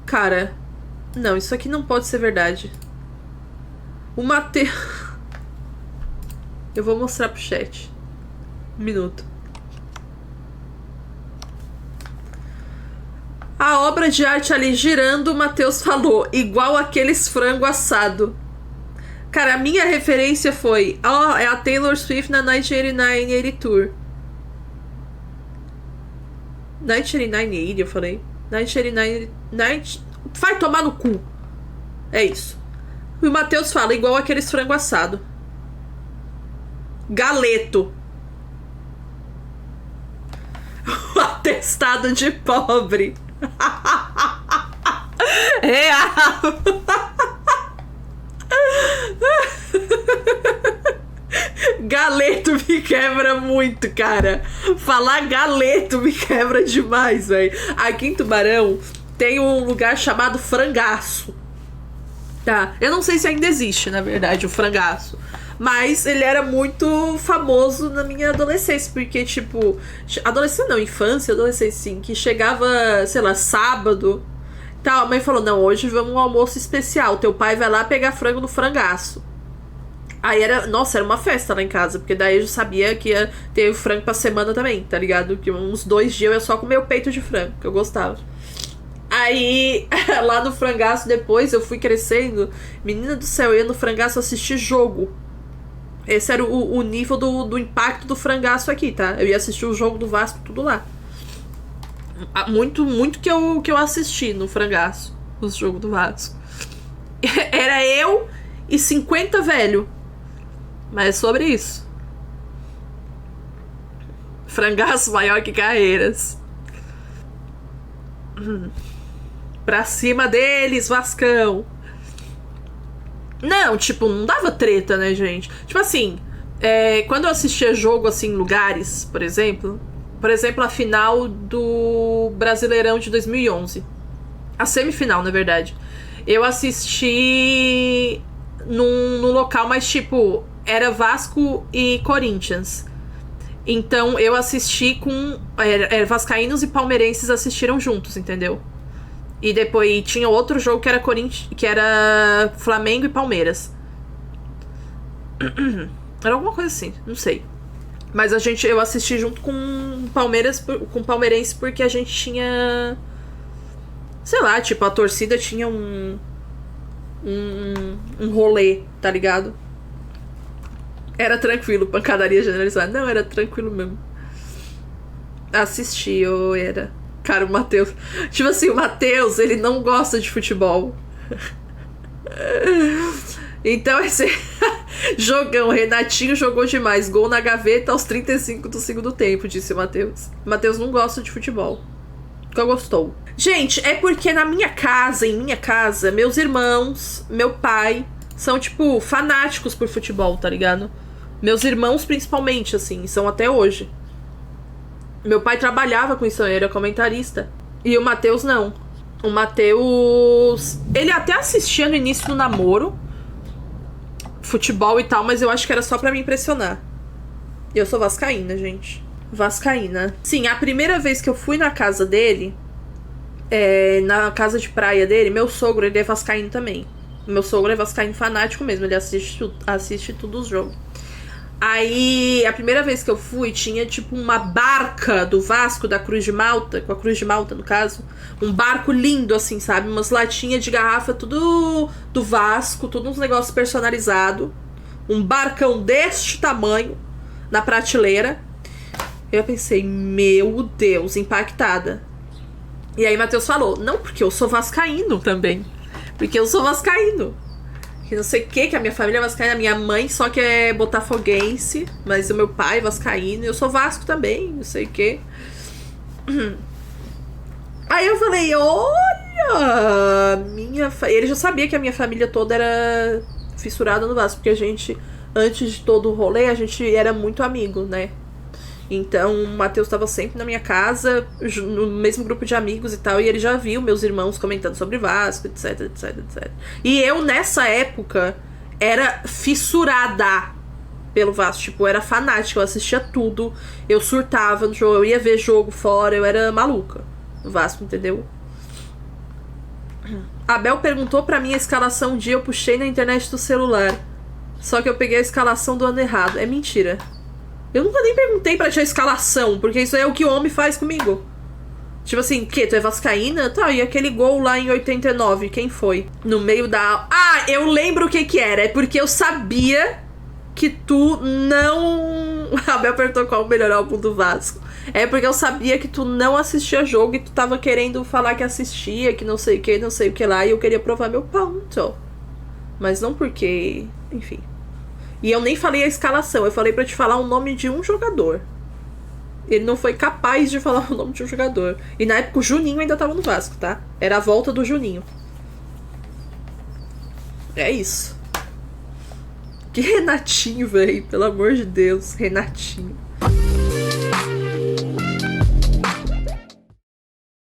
Cara, não, isso aqui não pode ser verdade. O Mateus... Eu vou mostrar pro chat. Um minuto. A obra de arte ali girando, o Mateus falou, igual aqueles frango assado. Cara, a minha referência foi... é a Taylor Swift na 1989 Tour. 1989, eu falei. 1989... Vai tomar no cu. É isso. E o Mateus fala, igual aqueles frango assado. Galeto. O atestado de pobre. Real. Galeto me quebra muito, cara. Falar galeto me quebra demais, velho. Aqui em Tubarão tem um lugar chamado Frangaço. Tá? Eu não sei se ainda existe, na verdade, o Frangaço. Mas ele era muito famoso na minha adolescência. Porque, tipo... Adolescência não, infância, adolescência, sim. Que chegava, sei lá, sábado... Tá, a mãe falou, não, hoje vamos um almoço especial. Teu pai vai lá pegar frango no Frangaço. Aí era, nossa, era uma festa lá em casa. Porque daí eu já sabia que ia ter o frango pra semana também, tá ligado? Que uns 2 dias eu ia só comer o peito de frango, que eu gostava. Aí, lá no Frangaço, depois eu fui crescendo. Menina do céu, eu ia no Frangaço assistir jogo. Esse era o nível do impacto do Frangaço aqui, tá? Eu ia assistir o jogo do Vasco, tudo lá. Muito que eu assisti no Frangaço, os jogos do Vasco. Era eu e 50 velho. Mas é sobre isso. Frangaço maior que Carreiras. Pra cima deles, Vascão. Não, tipo, não dava treta, né, gente? Tipo assim, quando eu assistia jogo, assim, em lugares, por exemplo, a final do Brasileirão de 2011. A semifinal, na verdade. Eu assisti num local mais, tipo, era Vasco e Corinthians. Então, eu assisti com... vascaínos e palmeirenses assistiram juntos, entendeu? E depois tinha outro jogo que era Flamengo e Palmeiras. Era alguma coisa assim, não sei. Mas eu assisti junto com palmeirense porque a gente tinha... Sei lá, tipo, a torcida tinha um rolê, tá ligado? Era tranquilo, pancadaria generalizada. Não, era tranquilo mesmo. Assisti, eu era... Cara, o Matheus... Tipo assim, o Matheus, ele não gosta de futebol. Então, esse... Jogão, Renatinho jogou demais. Gol na gaveta aos 35 do segundo tempo, disse o Matheus. O Matheus não gosta de futebol. Nunca gostou. Gente, é porque em minha casa, meus irmãos, meu pai, são, tipo, fanáticos por futebol, tá ligado? Meus irmãos, principalmente, assim, são até hoje. Meu pai trabalhava com isso, ele era comentarista. E o Matheus não. O Matheus... Ele até assistia no início do namoro futebol e tal, mas eu acho que era só pra me impressionar. E eu sou vascaína, gente. Vascaína. Sim, a primeira vez que eu fui na casa dele, na casa de praia dele, meu sogro, ele é vascaíno também. Meu sogro é vascaíno fanático mesmo, ele assiste tudo os jogos. Aí, a primeira vez que eu fui, tinha tipo uma barca do Vasco, da Cruz de Malta, com a Cruz de Malta no caso, um barco lindo assim, sabe, umas latinhas de garrafa, tudo do Vasco, tudo uns negócios personalizados, um barcão deste tamanho na prateleira. Eu pensei, meu Deus, impactada. E aí Matheus falou, não, porque eu sou vascaíno também, porque eu sou vascaíno. Que não sei o que a minha família é vascaína. A minha mãe só que é botafoguense, mas o meu pai é vascaíno. Eu sou Vasco também, não sei o que. Aí eu falei, olha, ele já sabia que a minha família toda era fissurada no Vasco, porque a gente, antes de todo o rolê, a gente era muito amigo, né? Então o Matheus estava sempre na minha casa, no mesmo grupo de amigos e tal, e ele já viu meus irmãos comentando sobre Vasco, etc, etc, etc. E eu, nessa época, era fissurada pelo Vasco, tipo, eu era fanática, eu assistia tudo, eu surtava no jogo, eu ia ver jogo fora, eu era maluca no Vasco, entendeu? A Bel perguntou pra mim a escalação um dia, eu puxei na internet do celular, só que eu peguei a escalação do ano errado. É mentira. Eu nunca nem perguntei pra ti a escalação, porque isso é o que o homem faz comigo. Tipo assim, que? Tu é vascaína? Tá, e aquele gol lá em 89, quem foi? No meio da... Ah, eu lembro o que era. É porque eu sabia que tu não... A Bel perguntou qual o melhor álbum do Vasco. É porque eu sabia que tu não assistia jogo e tu tava querendo falar que assistia, que não sei o que, não sei o que lá, e eu queria provar meu ponto. Mas não porque... Enfim... E eu nem falei a escalação, eu falei pra te falar o nome de um jogador. Ele não foi capaz de falar o nome de um jogador. E na época o Juninho ainda tava no Vasco, tá? Era a volta do Juninho. É isso. Que Renatinho, velho? Pelo amor de Deus, Renatinho.